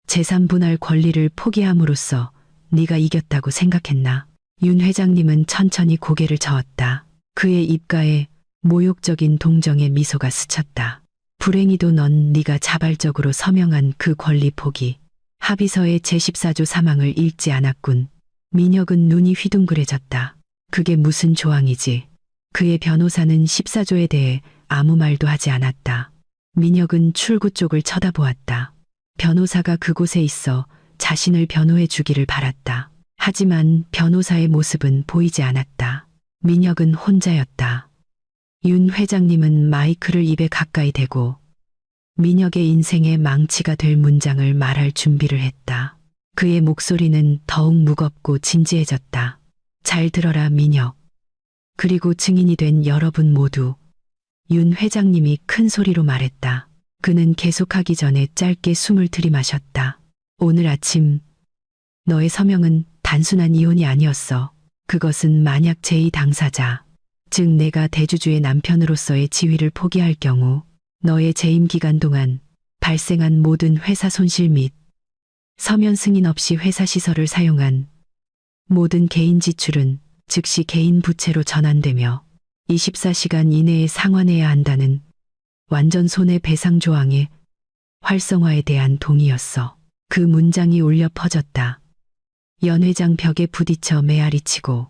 재산 분할 권리를 포기함으로써 네가 이겼다고 생각했나? 윤 회장님은 천천히 고개를 저었다. 그의 입가에 모욕적인 동정의 미소가 스쳤다. 불행히도 넌 네가 자발적으로 서명한 그 권리 포기, 합의서의 제14조 사망을 읽지 않았군. 민혁은 눈이 휘둥그레졌다. 그게 무슨 조항이지? 그의 변호사는 14조에 대해 아무 말도 하지 않았다. 민혁은 출구 쪽을 쳐다보았다. 변호사가 그곳에 있어 자신을 변호해 주기를 바랐다. 하지만 변호사의 모습은 보이지 않았다. 민혁은 혼자였다. 윤 회장님은 마이크를 입에 가까이 대고 민혁의 인생의 망치가 될 문장을 말할 준비를 했다. 그의 목소리는 더욱 무겁고 진지해졌다. 잘 들어라, 민혁. 그리고 증인이 된 여러분 모두. 윤 회장님이 큰 소리로 말했다. 그는 계속하기 전에 짧게 숨을 들이마셨다. 오늘 아침 너의 서명은 단순한 이혼이 아니었어. 그것은 만약 제2 당사자, 즉 내가 대주주의 남편으로서의 지위를 포기할 경우 너의 재임 기간 동안 발생한 모든 회사 손실 및 서면 승인 없이 회사 시설을 사용한 모든 개인 지출은 즉시 개인 부채로 전환되며 24시간 이내에 상환해야 한다는 완전 손해배상 조항의 활성화에 대한 동의였어. 그 문장이 울려 퍼졌다. 연 회장 벽에 부딪혀 메아리치고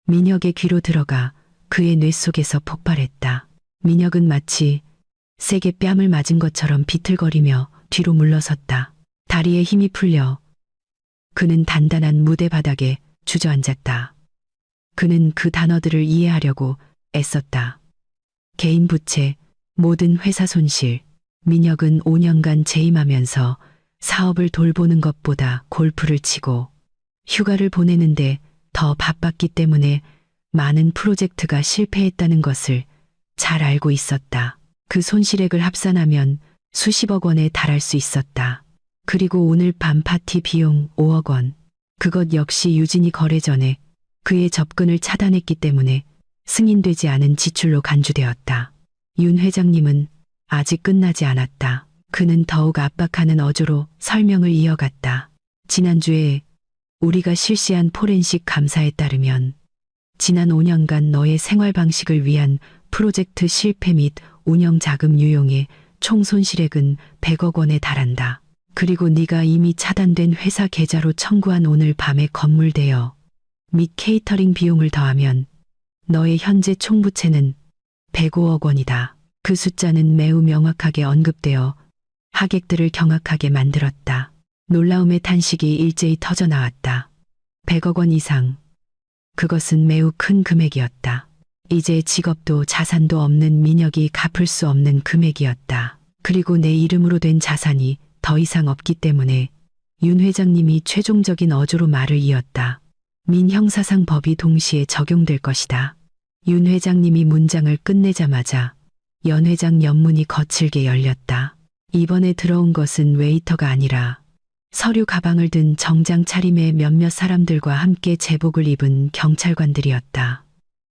민혁의 귀로 들어가 그의 뇌 속에서 폭발했다. 민혁은 마치 세게 뺨을 맞은 것처럼 비틀거리며 뒤로 물러섰다. 다리에 힘이 풀려 그는 단단한 무대 바닥에 주저앉았다. 그는 그 단어들을 이해하려고 애썼다. 개인 부채, 모든 회사 손실. 민혁은 5년간 재임하면서 사업을 돌보는 것보다 골프를 치고 휴가를 보내는데 더 바빴기 때문에 많은 프로젝트가 실패했다는 것을 잘 알고 있었다. 그 손실액을 합산하면 수십억 원에 달할 수 있었다. 그리고 오늘 밤 파티 비용 5억 원. 그것 역시 유진이 거래 전에 그의 접근을 차단했기 때문에 승인되지 않은 지출로 간주되었다. 윤 회장님은 아직 끝나지 않았다. 그는 더욱 압박하는 어조로 설명을 이어갔다. 지난주에 우리가 실시한 포렌식 감사에 따르면 지난 5년간 너의 생활 방식을 위한 프로젝트 실패 및 운영 자금 유용의 총 손실액은 100억 원에 달한다. 그리고 네가 이미 차단된 회사 계좌로 청구한 오늘 밤의 건물 대여 및 케이터링 비용을 더하면 너의 현재 총부채는 105억 원이다. 그 숫자는 매우 명확하게 언급되어 하객들을 경악하게 만들었다. 놀라움의 탄식이 일제히 터져나왔다. 100억 원 이상. 그것은 매우 큰 금액이었다. 이제 직업도 자산도 없는 민혁이 갚을 수 없는 금액이었다. 그리고 내 이름으로 된 자산이 더 이상 없기 때문에 윤 회장님이 최종적인 어조로 말을 이었다. 민형사상 법이 동시에 적용될 것이다. 윤 회장님이 문장을 끝내자마자 연 회장 옆문이 거칠게 열렸다. 이번에 들어온 것은 웨이터가 아니라 서류 가방을 든 정장 차림의 몇몇 사람들과 함께 제복을 입은 경찰관들이었다.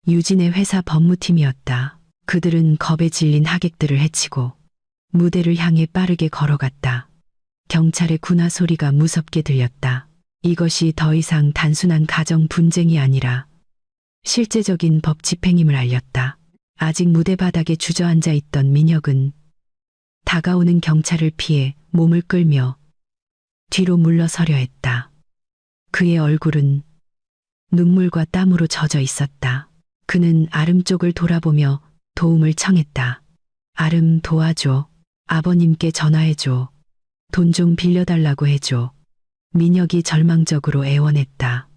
유진의 회사 법무팀이었다. 그들은 겁에 질린 하객들을 해치고 무대를 향해 빠르게 걸어갔다. 경찰의 군화 소리가 무섭게 들렸다. 이것이 더 이상 단순한 가정 분쟁이 아니라 실제적인 법 집행임을 알렸다. 아직 무대 바닥에 주저앉아 있던 민혁은 다가오는 경찰을 피해 몸을 끌며 뒤로 물러서려 했다. 그의 얼굴은 눈물과 땀으로 젖어 있었다. 그는 아름 쪽을 돌아보며 도움을 청했다. 아름, 도와줘. 아버님께 전화해줘. 돈 좀 빌려달라고 해줘. 민혁이 절망적으로 애원했다.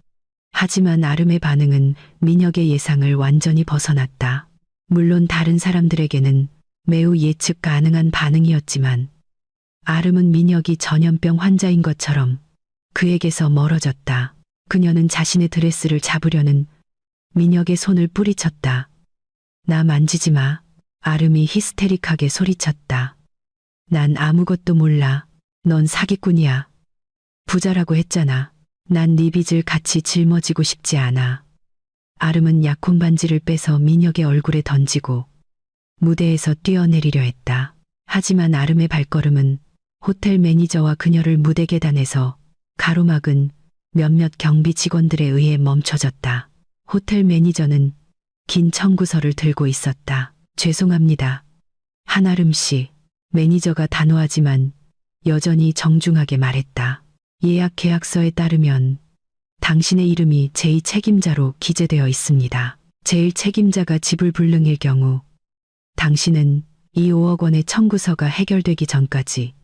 하지만 아름의 반응은 민혁의 예상을 완전히 벗어났다. 물론 다른 사람들에게는 매우 예측 가능한 반응이었지만 아름은 민혁이 전염병 환자인 것처럼 그에게서 멀어졌다. 그녀는 자신의 드레스를 잡으려는 민혁의 손을 뿌리쳤다. 나 만지지 마. 아름이 히스테릭하게 소리쳤다. 난 아무것도 몰라. 넌 사기꾼이야. 부자라고 했잖아. 난 네 빚을 같이 짊어지고 싶지 않아. 아름은 약혼 반지를 빼서 민혁의 얼굴에 던지고 무대에서 뛰어내리려 했다. 하지만 아름의 발걸음은 호텔 매니저와 그녀를 무대 계단에서 가로막은 몇몇 경비 직원들에 의해 멈춰졌다. 호텔 매니저는 긴 청구서를 들고 있었다. 죄송합니다. 한아름 씨. 매니저가 단호하지만 여전히 정중하게 말했다. 예약 계약서에 따르면 당신의 이름이 제2책임자로 기재되어 있습니다. 제1책임자가 지불불능일 경우 당신은 이 5억 원의 청구서가 해결되기 전까지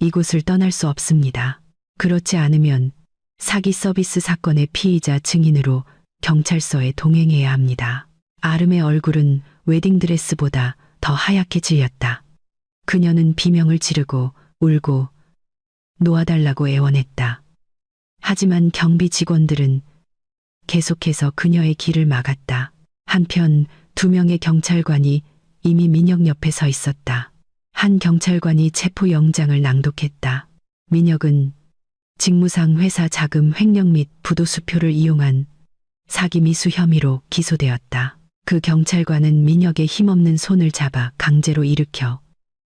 이곳을 떠날 수 없습니다. 그렇지 않으면 사기 서비스 사건의 피의자 증인으로 경찰서에 동행해야 합니다. 아름의 얼굴은 웨딩드레스보다 더 하얗게 질렸다. 그녀는 비명을 지르고 울고 놓아달라고 애원했다. 하지만 경비 직원들은 계속해서 그녀의 길을 막았다. 한편 2명의 경찰관이 이미 민혁 옆에 서 있었다. 한 경찰관이 체포 영장을 낭독했다. 민혁은 직무상 회사 자금 횡령 및 부도수표를 이용한 사기 미수 혐의로 기소되었다. 그 경찰관은 민혁의 힘없는 손을 잡아 강제로 일으켜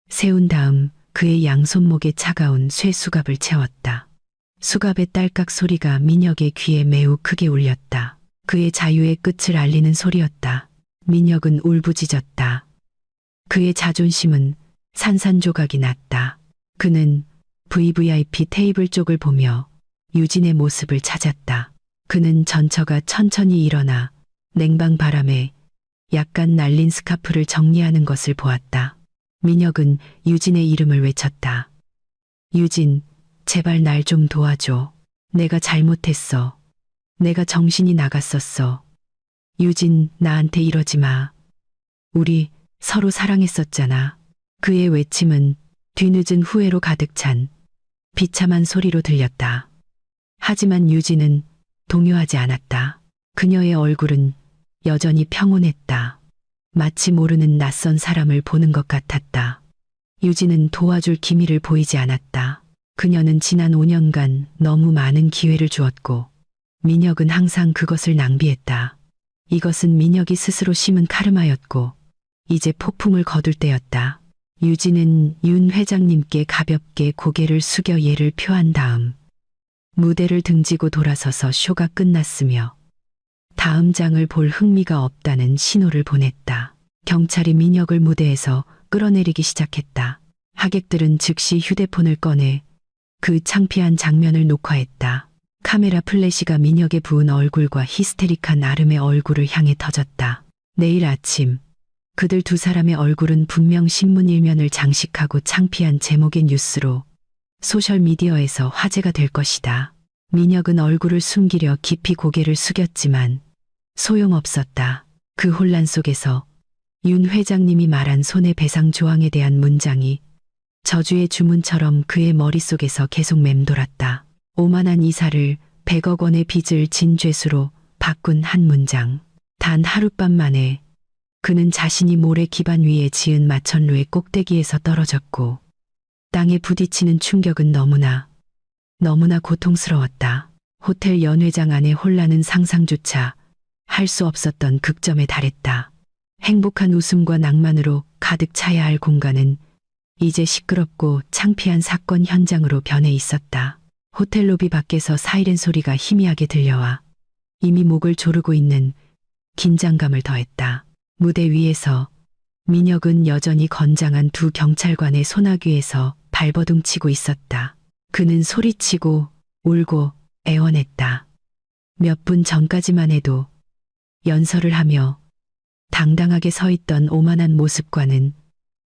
세운 다음 그의 양손목에 차가운 쇠 수갑을 채웠다. 수갑의 딸깍 소리가 민혁의 귀에 매우 크게 울렸다. 그의 자유의 끝을 알리는 소리였다. 민혁은 울부짖었다. 그의 자존심은 산산조각이 났다. 그는 VVIP 테이블 쪽을 보며 유진의 모습을 찾았다. 그는 전처가 천천히 일어나 냉방 바람에 약간 날린 스카프를 정리하는 것을 보았다. 민혁은 유진의 이름을 외쳤다. 유진, 제발 날 좀 도와줘. 내가 잘못했어. 내가 정신이 나갔었어. 유진, 나한테 이러지 마. 우리 서로 사랑했었잖아. 그의 외침은 뒤늦은 후회로 가득 찬 비참한 소리로 들렸다. 하지만 유진은 동요하지 않았다. 그녀의 얼굴은 여전히 평온했다. 마치 모르는 낯선 사람을 보는 것 같았다. 유진은 도와줄 기미를 보이지 않았다. 그녀는 지난 5년간 너무 많은 기회를 주었고 민혁은 항상 그것을 낭비했다. 이것은 민혁이 스스로 심은 카르마였고 이제 폭풍을 거둘 때였다. 유진은 윤 회장님께 가볍게 고개를 숙여 예를 표한 다음 무대를 등지고 돌아서서 쇼가 끝났으며 다음 장을 볼 흥미가 없다는 신호를 보냈다. 경찰이 민혁을 무대에서 끌어내리기 시작했다. 하객들은 즉시 휴대폰을 꺼내 그 창피한 장면을 녹화했다. 카메라 플래시가 민혁의 부은 얼굴과 히스테릭한 아름의 얼굴을 향해 터졌다. 내일 아침 그들 두 사람의 얼굴은 분명 신문 일면을 장식하고 창피한 제목의 뉴스로 소셜미디어에서 화제가 될 것이다. 민혁은 얼굴을 숨기려 깊이 고개를 숙였지만 소용없었다. 그 혼란 속에서 윤 회장님이 말한 손해배상 조항에 대한 문장이 저주의 주문처럼 그의 머릿속에서 계속 맴돌았다. 오만한 이사를 100억 원의 빚을 진 죄수로 바꾼 한 문장. 단 하룻밤 만에 그는 자신이 모래 기반 위에 지은 마천루의 꼭대기에서 떨어졌고 땅에 부딪히는 충격은 너무나 고통스러웠다. 호텔 연회장 안의 혼란은 상상조차 할 수 없었던 극점에 달했다. 행복한 웃음과 낭만으로 가득 차야 할 공간은 이제 시끄럽고 창피한 사건 현장으로 변해 있었다. 호텔 로비 밖에서 사이렌 소리가 희미하게 들려와 이미 목을 조르고 있는 긴장감을 더했다. 무대 위에서 민혁은 여전히 건장한 두 경찰관의 소나귀에서 발버둥치고 있었다. 그는 소리치고 울고 애원했다. 몇 분 전까지만 해도 연설을 하며 당당하게 서 있던 오만한 모습과는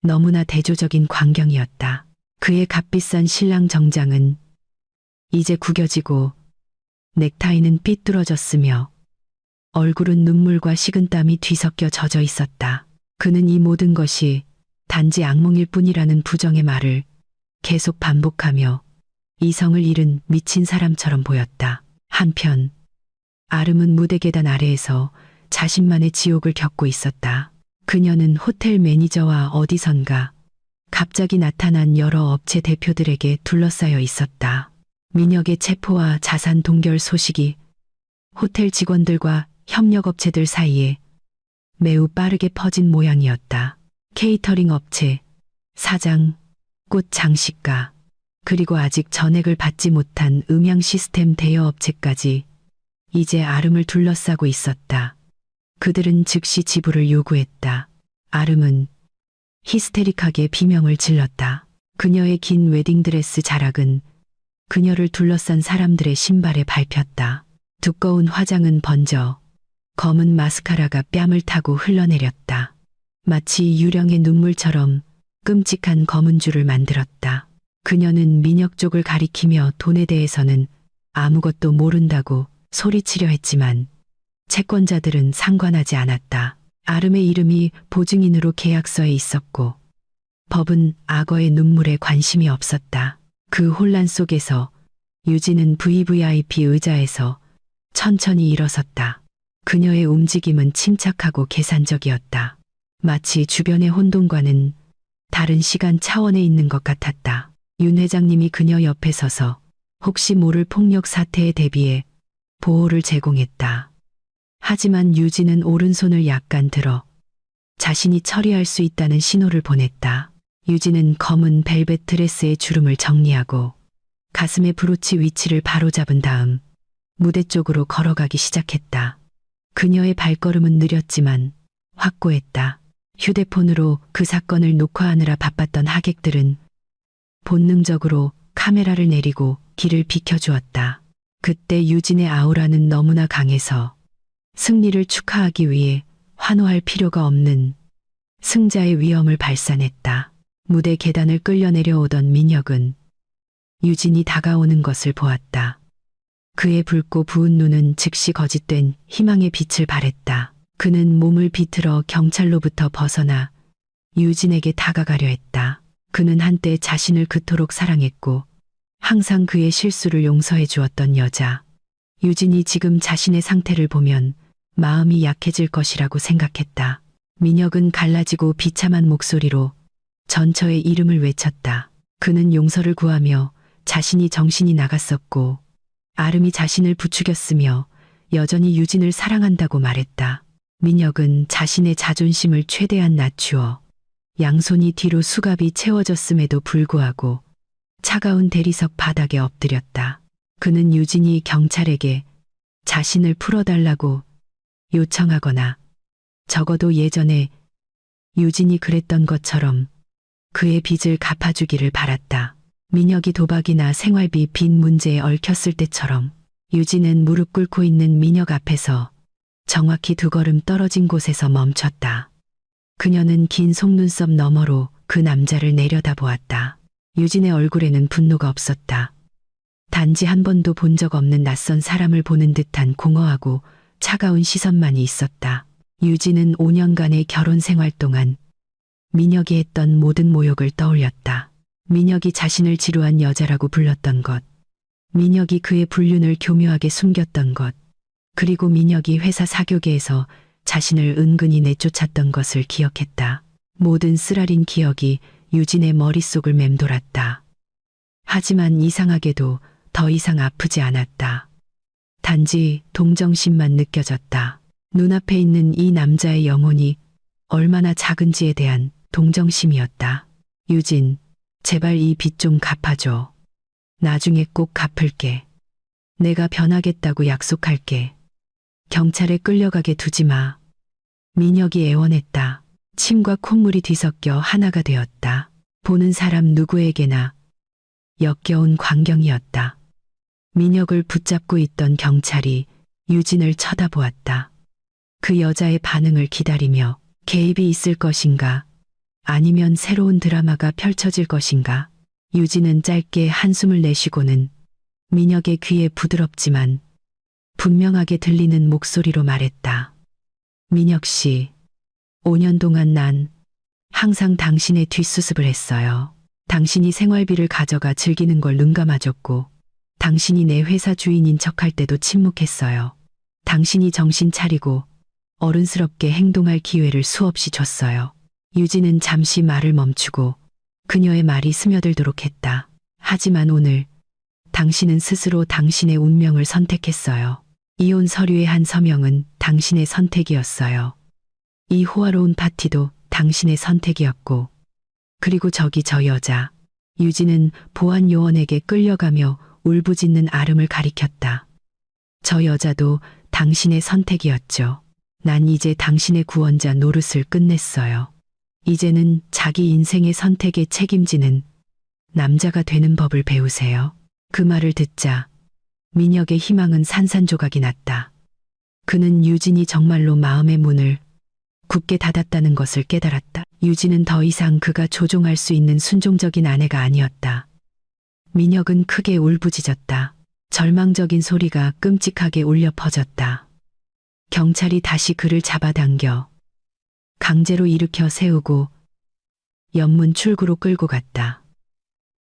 너무나 대조적인 광경이었다. 그의 값비싼 신랑 정장은 이제 구겨지고 넥타이는 삐뚤어졌으며 얼굴은 눈물과 식은땀이 뒤섞여 젖어 있었다. 그는 이 모든 것이 단지 악몽일 뿐이라는 부정의 말을 계속 반복하며 이성을 잃은 미친 사람처럼 보였다. 한편 아름은 무대 계단 아래에서 자신만의 지옥을 겪고 있었다. 그녀는 호텔 매니저와 어디선가 갑자기 나타난 여러 업체 대표들에게 둘러싸여 있었다. 민혁의 체포와 자산 동결 소식이 호텔 직원들과 협력업체들 사이에 매우 빠르게 퍼진 모양이었다. 케이터링 업체, 사장, 꽃 장식가, 그리고 아직 전액을 받지 못한 음향 시스템 대여업체까지 이제 아름을 둘러싸고 있었다. 그들은 즉시 지불을 요구했다. 아름은 히스테릭하게 비명을 질렀다. 그녀의 긴 웨딩드레스 자락은 그녀를 둘러싼 사람들의 신발에 밟혔다. 두꺼운 화장은 번져 검은 마스카라가 뺨을 타고 흘러내렸다. 마치 유령의 눈물처럼 끔찍한 검은 줄을 만들었다. 그녀는 민혁 쪽을 가리키며 돈에 대해서는 아무것도 모른다고 소리치려 했지만 채권자들은 상관하지 않았다. 아름의 이름이 보증인으로 계약서에 있었고 법은 악어의 눈물에 관심이 없었다. 그 혼란 속에서 유진은 VVIP 의자에서 천천히 일어섰다. 그녀의 움직임은 침착하고 계산적이었다. 마치 주변의 혼돈과는 다른 시간 차원에 있는 것 같았다. 윤 회장님이 그녀 옆에 서서 혹시 모를 폭력 사태에 대비해 보호를 제공했다. 하지만 유진은 오른손을 약간 들어 자신이 처리할 수 있다는 신호를 보냈다. 유진은 검은 벨벳 드레스의 주름을 정리하고 가슴의 브로치 위치를 바로잡은 다음 무대 쪽으로 걸어가기 시작했다. 그녀의 발걸음은 느렸지만 확고했다. 휴대폰으로 그 사건을 녹화하느라 바빴던 하객들은 본능적으로 카메라를 내리고 길을 비켜주었다. 그때 유진의 아우라는 너무나 강해서 승리를 축하하기 위해 환호할 필요가 없는 승자의 위엄을 발산했다. 무대 계단을 끌려 내려오던 민혁은 유진이 다가오는 것을 보았다. 그의 붉고 부은 눈은 즉시 거짓된 희망의 빛을 발했다. 그는 몸을 비틀어 경찰로부터 벗어나 유진에게 다가가려 했다. 그는 한때 자신을 그토록 사랑했고 항상 그의 실수를 용서해 주었던 여자. 유진이 지금 자신의 상태를 보면 마음이 약해질 것이라고 생각했다. 민혁은 갈라지고 비참한 목소리로 전처의 이름을 외쳤다. 그는 용서를 구하며 자신이 정신이 나갔었고 아름이 자신을 부추겼으며 여전히 유진을 사랑한다고 말했다. 민혁은 자신의 자존심을 최대한 낮추어 양손이 뒤로 수갑이 채워졌음에도 불구하고 차가운 대리석 바닥에 엎드렸다. 그는 유진이 경찰에게 자신을 풀어달라고 요청하거나 적어도 예전에 유진이 그랬던 것처럼 그의 빚을 갚아주기를 바랐다. 민혁이 도박이나 생활비 빚 문제에 얽혔을 때처럼 유진은 무릎 꿇고 있는 민혁 앞에서 정확히 2걸음 떨어진 곳에서 멈췄다. 그녀는 긴 속눈썹 너머로 그 남자를 내려다보았다. 유진의 얼굴에는 분노가 없었다. 단지 한 번도 본 적 없는 낯선 사람을 보는 듯한 공허하고 차가운 시선만이 있었다. 유진은 5년간의 결혼 생활 동안 민혁이 했던 모든 모욕을 떠올렸다. 민혁이 자신을 지루한 여자라고 불렀던 것, 민혁이 그의 불륜을 교묘하게 숨겼던 것, 그리고 민혁이 회사 사교계에서 자신을 은근히 내쫓았던 것을 기억했다. 모든 쓰라린 기억이 유진의 머릿속을 맴돌았다. 하지만 이상하게도 더 이상 아프지 않았다. 단지 동정심만 느껴졌다. 눈앞에 있는 이 남자의 영혼이 얼마나 작은지에 대한 동정심이었다. 유진, 제발 이 빚 좀 갚아줘. 나중에 꼭 갚을게. 내가 변하겠다고 약속할게. 경찰에 끌려가게 두지 마. 민혁이 애원했다. 침과 콧물이 뒤섞여 하나가 되었다. 보는 사람 누구에게나 역겨운 광경이었다. 민혁을 붙잡고 있던 경찰이 유진을 쳐다보았다. 그 여자의 반응을 기다리며 개입이 있을 것인가, 아니면 새로운 드라마가 펼쳐질 것인가. 유진은 짧게 한숨을 내쉬고는 민혁의 귀에 부드럽지만 분명하게 들리는 목소리로 말했다. 민혁 씨, 5년 동안 난 항상 당신의 뒷수습을 했어요. 당신이 생활비를 가져가 즐기는 걸 눈감아줬고, 당신이 내 회사 주인인 척할 때도 침묵했어요. 당신이 정신 차리고 어른스럽게 행동할 기회를 수없이 줬어요. 유진은 잠시 말을 멈추고 그녀의 말이 스며들도록 했다. 하지만 오늘 당신은 스스로 당신의 운명을 선택했어요. 이혼 서류의 한 서명은 당신의 선택이었어요. 이 호화로운 파티도 당신의 선택이었고, 그리고 저기 저 여자. 유진은 보안 요원에게 끌려가며 울부짖는 아름을 가리켰다. 저 여자도 당신의 선택이었죠. 난 이제 당신의 구원자 노릇을 끝냈어요. 이제는 자기 인생의 선택에 책임지는 남자가 되는 법을 배우세요. 그 말을 듣자 민혁의 희망은 산산조각이 났다. 그는 유진이 정말로 마음의 문을 굳게 닫았다는 것을 깨달았다. 유진은 더 이상 그가 조종할 수 있는 순종적인 아내가 아니었다. 민혁은 크게 울부짖었다. 절망적인 소리가 끔찍하게 울려 퍼졌다. 경찰이 다시 그를 잡아당겨 강제로 일으켜 세우고 연문 출구로 끌고 갔다.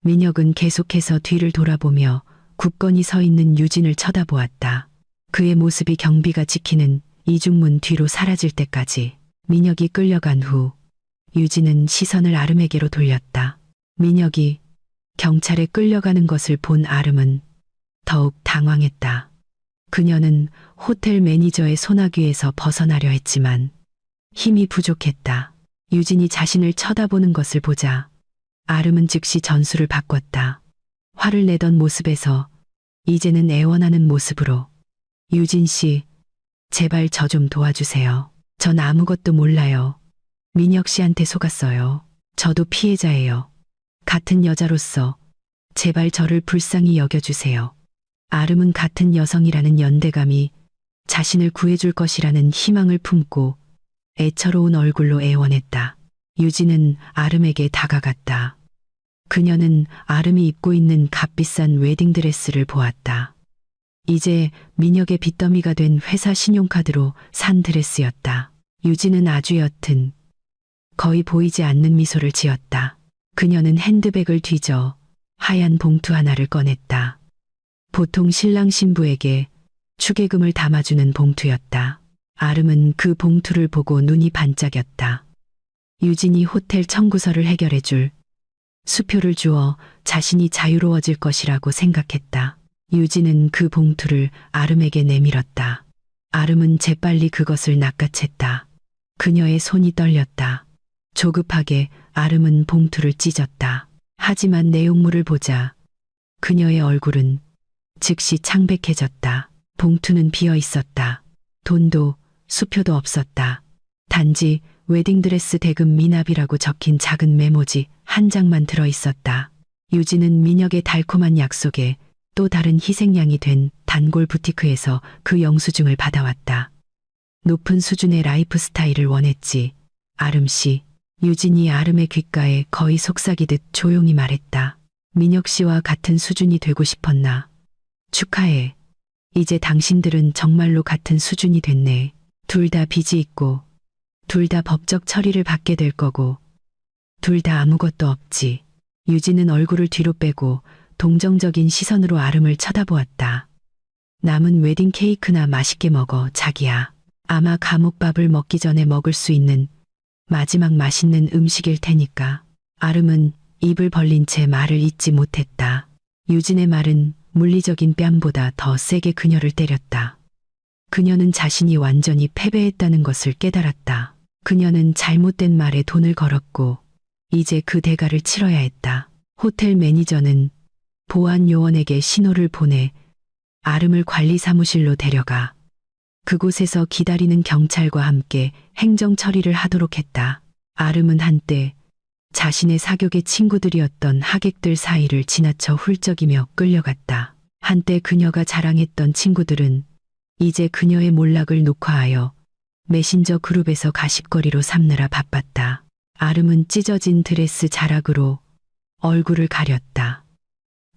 민혁은 계속해서 뒤를 돌아보며 굳건히 서 있는 유진을 쳐다보았다. 그의 모습이 경비가 지키는 이중문 뒤로 사라질 때까지. 민혁이 끌려간 후 유진은 시선을 아름에게로 돌렸다. 민혁이 경찰에 끌려가는 것을 본 아름은 더욱 당황했다. 그녀는 호텔 매니저의 소나귀에서 벗어나려 했지만 힘이 부족했다. 유진이 자신을 쳐다보는 것을 보자 아름은 즉시 전술을 바꿨다. 화를 내던 모습에서 이제는 애원하는 모습으로 유진 씨, 제발 저 좀 도와주세요. 전 아무것도 몰라요. 민혁 씨한테 속았어요. 저도 피해자예요. 같은 여자로서 제발 저를 불쌍히 여겨주세요. 아름은 같은 여성이라는 연대감이 자신을 구해줄 것이라는 희망을 품고 애처로운 얼굴로 애원했다. 유진은 아름에게 다가갔다. 그녀는 아름이 입고 있는 값비싼 웨딩드레스를 보았다. 이제 민혁의 빚더미가 된 회사 신용카드로 산 드레스였다. 유진은 아주 옅은 거의 보이지 않는 미소를 지었다. 그녀는 핸드백을 뒤져 하얀 봉투 하나를 꺼냈다. 보통 신랑 신부에게 축의금을 담아주는 봉투였다. 아름은 그 봉투를 보고 눈이 반짝였다. 유진이 호텔 청구서를 해결해줄 수표를 주어 자신이 자유로워질 것이라고 생각했다. 유진은 그 봉투를 아름에게 내밀었다. 아름은 재빨리 그것을 낚아챘다. 그녀의 손이 떨렸다. 조급하게 아름은 봉투를 찢었다. 하지만 내용물을 보자 그녀의 얼굴은 즉시 창백해졌다. 봉투는 비어 있었다. 돈도 수표도 없었다. 단지 웨딩드레스 대금 미납이라고 적힌 작은 메모지 한 장만 들어 있었다. 유진은 민혁의 달콤한 약속에 또 다른 희생양이 된 단골 부티크에서 그 영수증을 받아왔다. 높은 수준의 라이프 스타일을 원했지. 아름 씨. 유진이 아름의 귓가에 거의 속삭이듯 조용히 말했다. 민혁 씨와 같은 수준이 되고 싶었나. 축하해. 이제 당신들은 정말로 같은 수준이 됐네. 둘 다 빚이 있고 둘 다 법적 처리를 받게 될 거고 둘 다 아무것도 없지. 유진은 얼굴을 뒤로 빼고 동정적인 시선으로 아름을 쳐다보았다. 남은 웨딩 케이크나 맛있게 먹어 자기야. 아마 감옥밥을 먹기 전에 먹을 수 있는 마지막 맛있는 음식일 테니까. 아름은 입을 벌린 채 말을 잇지 못했다. 유진의 말은 물리적인 뺨보다 더 세게 그녀를 때렸다. 그녀는 자신이 완전히 패배했다는 것을 깨달았다. 그녀는 잘못된 말에 돈을 걸었고 이제 그 대가를 치러야 했다. 호텔 매니저는 보안 요원에게 신호를 보내 아름을 관리 사무실로 데려가 그곳에서 기다리는 경찰과 함께 행정 처리를 하도록 했다. 아름은 한때 자신의 사격의 친구들이었던 하객들 사이를 지나쳐 훌쩍이며 끌려갔다. 한때 그녀가 자랑했던 친구들은 이제 그녀의 몰락을 녹화하여 메신저 그룹에서 가십거리로 삼느라 바빴다. 아름은 찢어진 드레스 자락으로 얼굴을 가렸다.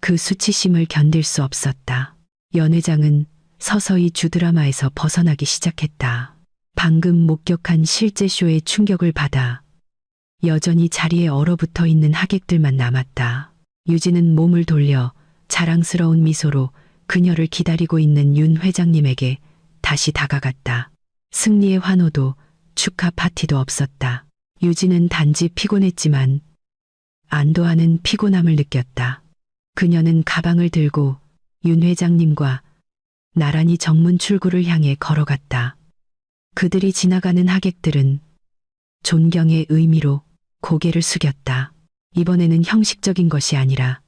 그 수치심을 견딜 수 없었다. 연회장은 서서히 주드라마에서 벗어나기 시작했다. 방금 목격한 실제 쇼의 충격을 받아 여전히 자리에 얼어붙어 있는 하객들만 남았다. 유진은 몸을 돌려 자랑스러운 미소로 그녀를 기다리고 있는 윤 회장님에게 다시 다가갔다. 승리의 환호도 축하 파티도 없었다. 유진은 단지 피곤했지만 안도하는 피곤함을 느꼈다. 그녀는 가방을 들고 윤 회장님과 나란히 정문 출구를 향해 걸어갔다. 그들이 지나가는 하객들은 존경의 의미로 고개를 숙였다. 이번에는 형식적인 것이 아니라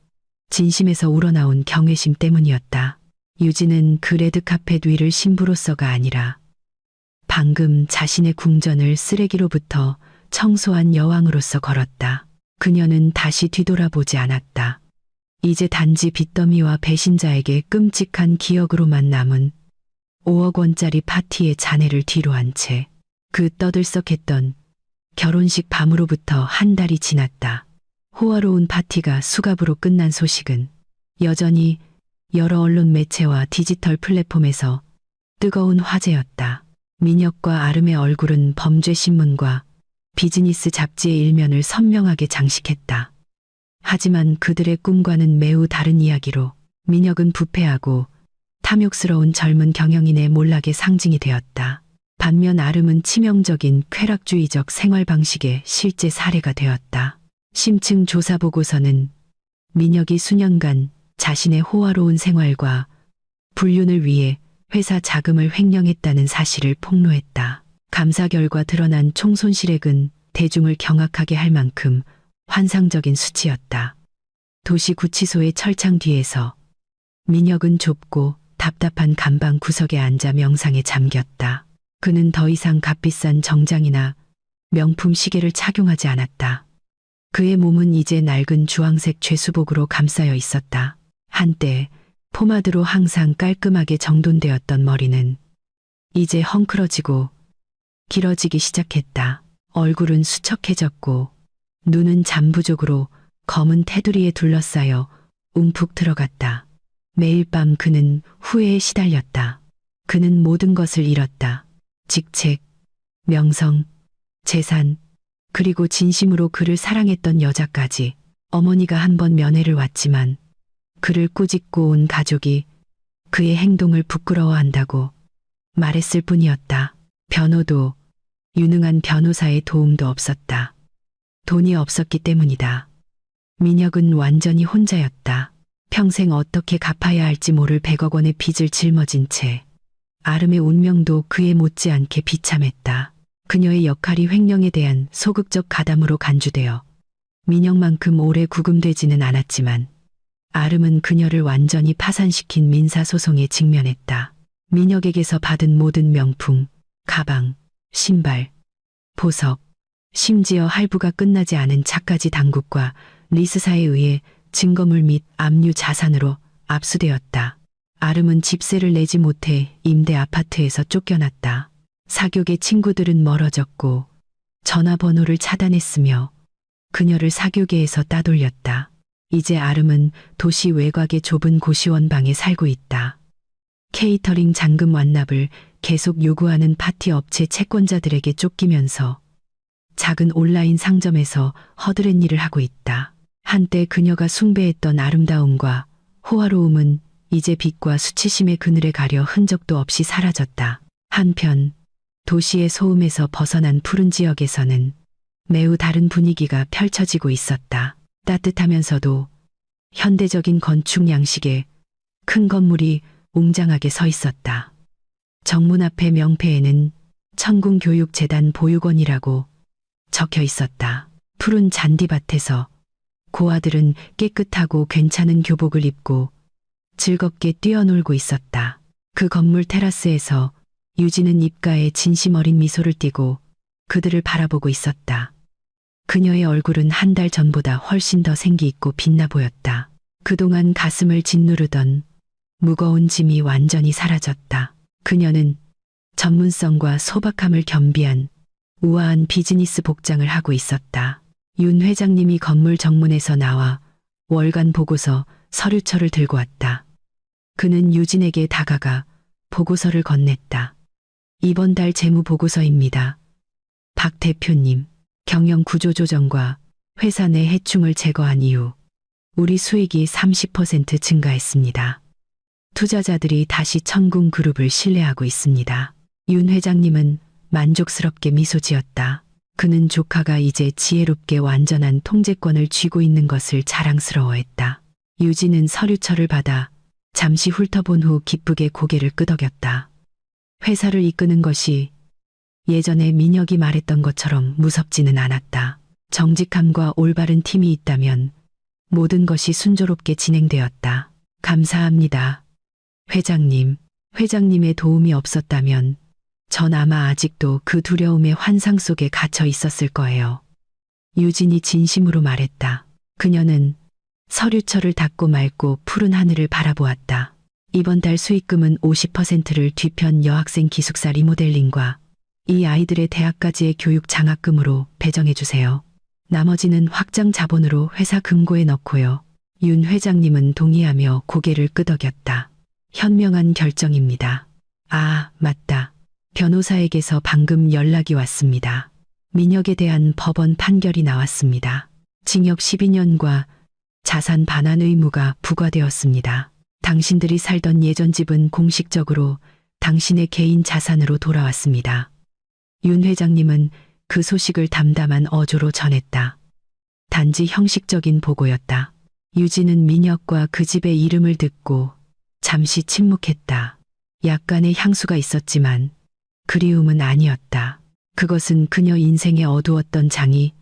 진심에서 우러나온 경외심 때문이었다. 유진은 그 레드카펫 위를 신부로서가 아니라 방금 자신의 궁전을 쓰레기로부터 청소한 여왕으로서 걸었다. 그녀는 다시 뒤돌아보지 않았다. 이제 단지 빚더미와 배신자에게 끔찍한 기억으로만 남은 5억 원짜리 파티의 잔해를 뒤로 한 채 그 떠들썩했던 결혼식 밤으로부터 한 달이 지났다. 호화로운 파티가 수갑으로 끝난 소식은 여전히 여러 언론 매체와 디지털 플랫폼에서 뜨거운 화제였다. 민혁과 아름의 얼굴은 범죄신문과 비즈니스 잡지의 일면을 선명하게 장식했다. 하지만 그들의 꿈과는 매우 다른 이야기로 민혁은 부패하고 탐욕스러운 젊은 경영인의 몰락의 상징이 되었다. 반면 아름은 치명적인 쾌락주의적 생활 방식의 실제 사례가 되었다. 심층 조사 보고서는 민혁이 수년간 자신의 호화로운 생활과 불륜을 위해 회사 자금을 횡령했다는 사실을 폭로했다. 감사 결과 드러난 총 손실액은 대중을 경악하게 할 만큼 환상적인 수치였다. 도시구치소의 철창 뒤에서 민혁은 좁고 답답한 감방 구석에 앉아 명상에 잠겼다. 그는 더 이상 값비싼 정장이나 명품 시계를 착용하지 않았다. 그의 몸은 이제 낡은 주황색 죄수복으로 감싸여 있었다. 한때 포마드로 항상 깔끔하게 정돈되었던 머리는 이제 헝클어지고 길어지기 시작했다. 얼굴은 수척해졌고 눈은 잠부족으로 검은 테두리에 둘러싸여 움푹 들어갔다. 매일 밤 그는 후회에 시달렸다. 그는 모든 것을 잃었다. 직책, 명성, 재산, 그리고 진심으로 그를 사랑했던 여자까지. 어머니가 한 번 면회를 왔지만 그를 꾸짖고 온 가족이 그의 행동을 부끄러워한다고 말했을 뿐이었다. 변호도 유능한 변호사의 도움도 없었다. 돈이 없었기 때문이다. 민혁은 완전히 혼자였다. 평생 어떻게 갚아야 할지 모를 100억 원의 빚을 짊어진 채 아름의 운명도 그에 못지않게 비참했다. 그녀의 역할이 횡령에 대한 소극적 가담으로 간주되어 민혁만큼 오래 구금되지는 않았지만 아름은 그녀를 완전히 파산시킨 민사소송에 직면했다. 민혁에게서 받은 모든 명품, 가방, 신발, 보석, 심지어 할부가 끝나지 않은 차까지 당국과 리스사에 의해 증거물 및 압류 자산으로 압수되었다. 아름은 집세를 내지 못해 임대 아파트에서 쫓겨났다. 사교계 친구들은 멀어졌고 전화번호를 차단했으며 그녀를 사교계에서 따돌렸다. 이제 아름은 도시 외곽의 좁은 고시원 방에 살고 있다. 케이터링 잔금 완납을 계속 요구하는 파티 업체 채권자들에게 쫓기면서 작은 온라인 상점에서 허드렛 일을 하고 있다. 한때 그녀가 숭배했던 아름다움과 호화로움은 이제 빛과 수치심의 그늘에 가려 흔적도 없이 사라졌다. 한편 도시의 소음에서 벗어난 푸른 지역에서는 매우 다른 분위기가 펼쳐지고 있었다. 따뜻하면서도 현대적인 건축 양식의 큰 건물이 웅장하게 서 있었다. 정문 앞의 명패에는 천궁교육재단 보육원이라고 적혀 있었다. 푸른 잔디밭에서 고아들은 깨끗하고 괜찮은 교복을 입고 즐겁게 뛰어놀고 있었다. 그 건물 테라스에서 유진은 입가에 진심 어린 미소를 띠고 그들을 바라보고 있었다. 그녀의 얼굴은 한 달 전보다 훨씬 더 생기 있고 빛나 보였다. 그동안 가슴을 짓누르던 무거운 짐이 완전히 사라졌다. 그녀는 전문성과 소박함을 겸비한 우아한 비즈니스 복장을 하고 있었다. 윤 회장님이 건물 정문에서 나와 월간 보고서 서류철을 들고 왔다. 그는 유진에게 다가가 보고서를 건넸다. 이번 달 재무 보고서입니다. 박 대표님, 경영 구조 조정과 회사 내 해충을 제거한 이후 우리 수익이 30% 증가했습니다. 투자자들이 다시 천궁그룹을 신뢰하고 있습니다. 윤 회장님은 만족스럽게 미소 지었다. 그는 조카가 이제 지혜롭게 완전한 통제권을 쥐고 있는 것을 자랑스러워했다. 유진은 서류철을 받아 잠시 훑어본 후 기쁘게 고개를 끄덕였다. 회사를 이끄는 것이 예전에 민혁이 말했던 것처럼 무섭지는 않았다. 정직함과 올바른 팀이 있다면 모든 것이 순조롭게 진행되었다. 감사합니다. 회장님, 회장님의 도움이 없었다면 전 아마 아직도 그 두려움의 환상 속에 갇혀 있었을 거예요. 유진이 진심으로 말했다. 그녀는 서류철을 닫고 맑고 푸른 하늘을 바라보았다. 이번 달 수익금은 50%를 뒤편 여학생 기숙사 리모델링과 이 아이들의 대학까지의 교육 장학금으로 배정해 주세요. 나머지는 확장 자본으로 회사 금고에 넣고요. 윤 회장님은 동의하며 고개를 끄덕였다. 현명한 결정입니다. 아, 맞다. 변호사에게서 방금 연락이 왔습니다. 민혁에 대한 법원 판결이 나왔습니다. 징역 12년과 자산 반환 의무가 부과되었습니다. 당신들이 살던 예전 집은 공식적으로 당신의 개인 자산으로 돌아왔습니다. 윤 회장님은 그 소식을 담담한 어조로 전했다. 단지 형식적인 보고였다. 유진은 민혁과 그 집의 이름을 듣고 잠시 침묵했다. 약간의 향수가 있었지만 그리움은 아니었다. 그것은 그녀 인생의 어두웠던 장이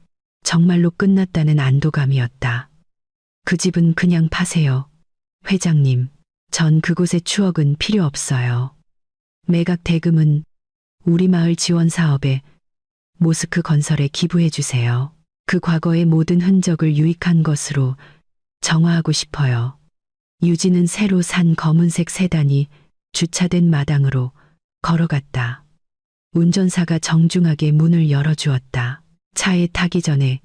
정말로 끝났다는 안도감이었다. 그 집은 그냥 파세요. 회장님, 전 그곳의 추억은 필요 없어요. 매각 대금은 우리 마을 지원 사업에 모스크 건설에 기부해 주세요. 그 과거의 모든 흔적을 유익한 것으로 정화하고 싶어요. 유진은 새로 산 검은색 세단이 주차된 마당으로 걸어갔다. 운전사가 정중하게 문을 열어주었다. 차에 타기 전에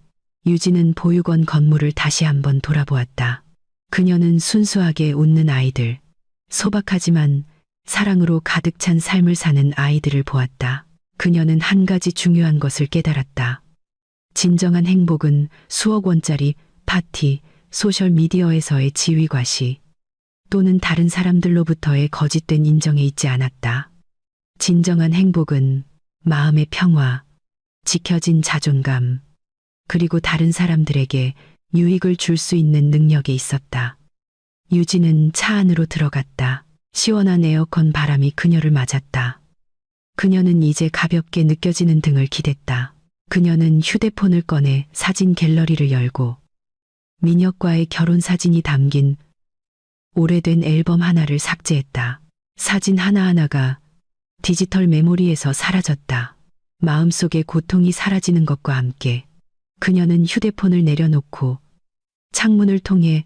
유진은 보육원 건물을 다시 한번 돌아보았다. 그녀는 순수하게 웃는 아이들, 소박하지만 사랑으로 가득 찬 삶을 사는 아이들을 보았다. 그녀는 한 가지 중요한 것을 깨달았다. 진정한 행복은 수억 원짜리 파티, 소셜미디어에서의 지위과시 또는 다른 사람들로부터의 거짓된 인정에 있지 않았다. 진정한 행복은 마음의 평화, 지켜진 자존감, 그리고 다른 사람들에게 유익을 줄 수 있는 능력에 있었다. 유진은 차 안으로 들어갔다. 시원한 에어컨 바람이 그녀를 맞았다. 그녀는 이제 가볍게 느껴지는 등을 기댔다. 그녀는 휴대폰을 꺼내 사진 갤러리를 열고 민혁과의 결혼 사진이 담긴 오래된 앨범 하나를 삭제했다. 사진 하나하나가 디지털 메모리에서 사라졌다. 마음속의 고통이 사라지는 것과 함께 그녀는 휴대폰을 내려놓고 창문을 통해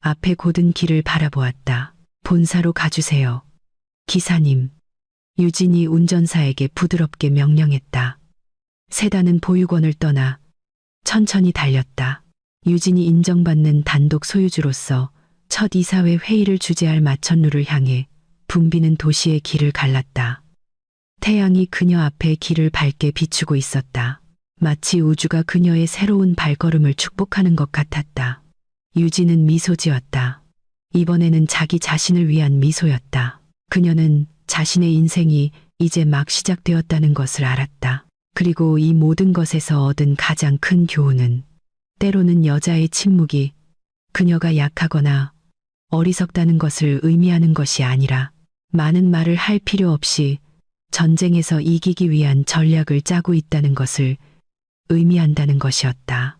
앞에 고든 길을 바라보았다. 본사로 가주세요. 기사님. 유진이 운전사에게 부드럽게 명령했다. 세단은 보육원을 떠나 천천히 달렸다. 유진이 인정받는 단독 소유주로서 첫 이사회 회의를 주재할 마천루를 향해 붐비는 도시의 길을 갈랐다. 태양이 그녀 앞에 길을 밝게 비추고 있었다. 마치 우주가 그녀의 새로운 발걸음을 축복하는 것 같았다. 유진은 미소 지었다. 이번에는 자기 자신을 위한 미소였다. 그녀는 자신의 인생이 이제 막 시작되었다는 것을 알았다. 그리고 이 모든 것에서 얻은 가장 큰 교훈은 때로는 여자의 침묵이 그녀가 약하거나 어리석다는 것을 의미하는 것이 아니라 많은 말을 할 필요 없이 전쟁에서 이기기 위한 전략을 짜고 있다는 것을 의미한다는 것이었다.